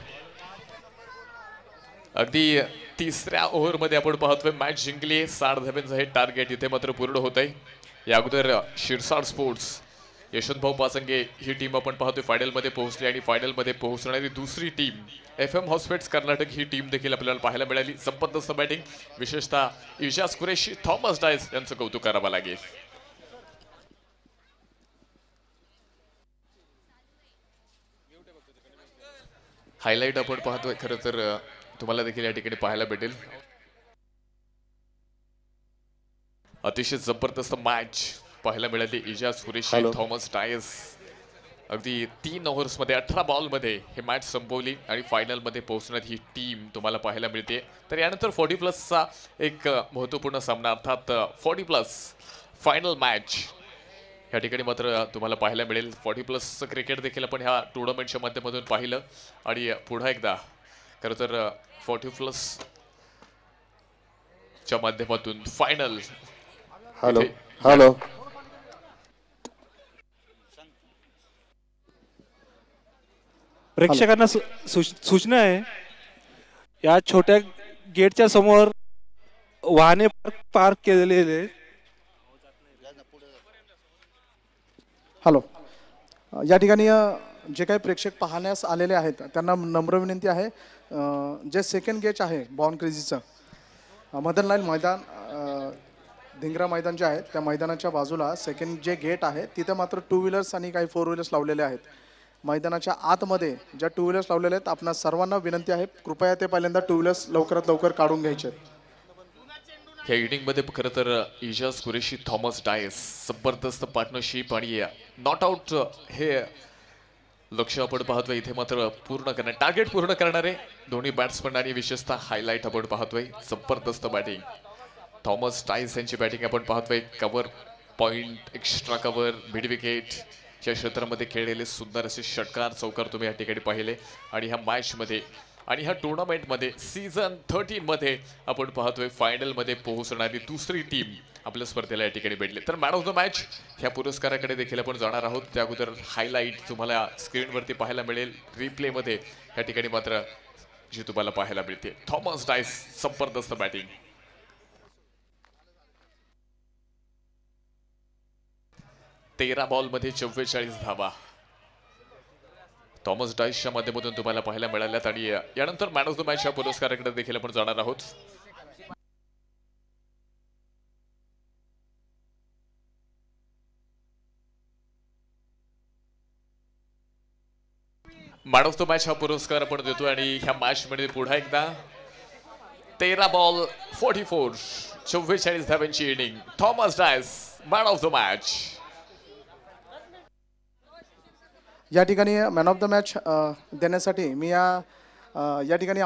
अगदी 3ऱ्या ओव्हरमध्ये आपण पाहतोय मॅच जिंकली. 60 धाब्यांचं हे टार्गेट इथे मात्र पूर्ण होत आहे. या अगोदर शिरसाट स्पोर्ट्स यशवंतभाऊ पाचंगे ही टीम आपण पाहतोय फायनलमध्ये पोहोचली आणि फायनलमध्ये पोहोचणारी दुसरी टीम FM हॉस्पिटल कर्नाटक ही टीम देखील आपल्याला पाहायला मिळाली. जबरदस्त बॅटिंग, विशेषतः एजाज कुरेशी, थॉमस डायस यांचं कौतुक करावं लागेल. हायलाइट आपण पाहतोय, खरं तर तुम्हाला देखील या ठिकाणी पाहायला भेटेल. अतिशय जबरदस्त मॅच पाहायला मिळाली. एजाज कुरेशी, थॉमस डायस अगदी 3 ओव्हर्समध्ये 18 बॉलमध्ये हे मॅच संपवली आणि फायनलमध्ये पोहोचण्यात ही टीम तुम्हाला पाहायला मिळते. तर यानंतर 40+चा एक महत्त्वपूर्ण सामना, अर्थात 40+ फायनल मॅच या ठिकाणी मात्र तुम्हाला पाहायला मिळेल. 40+चं क्रिकेट देखील आपण ह्या टुर्नामेंटच्या माध्यमातून पाहिलं आणि पुन्हा एकदा खरं तर 40+ च्या माध्यमातून फायनल. हॅलो प्रेक्षकांना सूचना आहे, या छोट्या गेटच्या समोर वाहने पार्क केलेले. हॅलो, या ठिकाणी जे काही प्रेक्षक पाहण्यास आलेले आहेत त्यांना नम्र विनंती आहे, जे सेकंड गेट आहे बॉर्न क्रेझीचं मदन लाईन मैदान, धिंगरा मैदान जे आहे त्या मैदानाच्या बाजूला सेकंड जे गेट आहे तिथे मात्र 2 व्हीलर्स आणि काही 4 व्हीलर्स लावलेले आहेत. मैदानाच्या आतमध्ये ज्या 2 व्हीलर्स लावलेल्या आहेत, आपणा सर्वांना विनंती आहे कृपया ते पहिल्यांदा 2 व्हीलर्स लवकरात लवकर काढून घ्यायचे आहेत. या इनिंगमध्ये खरं तर एजाज कुरेशी, थॉमस डायस जबरदस्त पार्टनरशिप आणि नॉट आउट हे लक्ष आपण पाहतोय इथे मात्र पूर्ण करणार टार्गेट पूर्ण करणारे दोन्ही बॅट्समन आणि विशेषतः हायलाइट आपण पाहतोय जबरदस्त बॅटिंग थॉमस टाईस यांची बॅटिंग आपण पाहतोय cover point extra cover mid wicket या क्षेत्रामध्ये खेळलेले सुंदर असे षटकार चौकार तुम्ही या ठिकाणी पाहिले आणि ह्या मॅचमध्ये आणि ह्या टुर्नामेंटमध्ये सीझन 13 मध्ये आपण पाहतोय फायनलमध्ये पोहोचणारी दुसरी टीम आपल्या स्पर्धेला या ठिकाणी भेटले तर मॅन ऑफ द मॅच ह्या पुरस्काराकडे देखील आपण जाणार आहोत त्या अगोदर हायलाईट तुम्हाला स्क्रीनवरती पाहायला मिळेल रिप्लेमध्ये या ठिकाणी मात्र जी तुम्हाला पाहायला मिळते थॉमस डायस जबरदस्त बॅटिंग 13 बॉलमध्ये 44 धावा थॉमस डायसच्या माध्यमातून तुम्हाला पाहायला मिळाल्यात आणि यानंतर मॅन ऑफ द मॅच या पुरस्काराकडे देखील आपण जाणार आहोत मॅन ऑफ द मॅच हा पुरस्कार आपण देतो आणि ह्या मॅच मध्ये पुन्हा एकदा 13 बॉल 44 धावांची innings Thomas Dias man of the match या ठिकाणी मॅन ऑफ द मॅच देण्यासाठी मी या ठिकाणी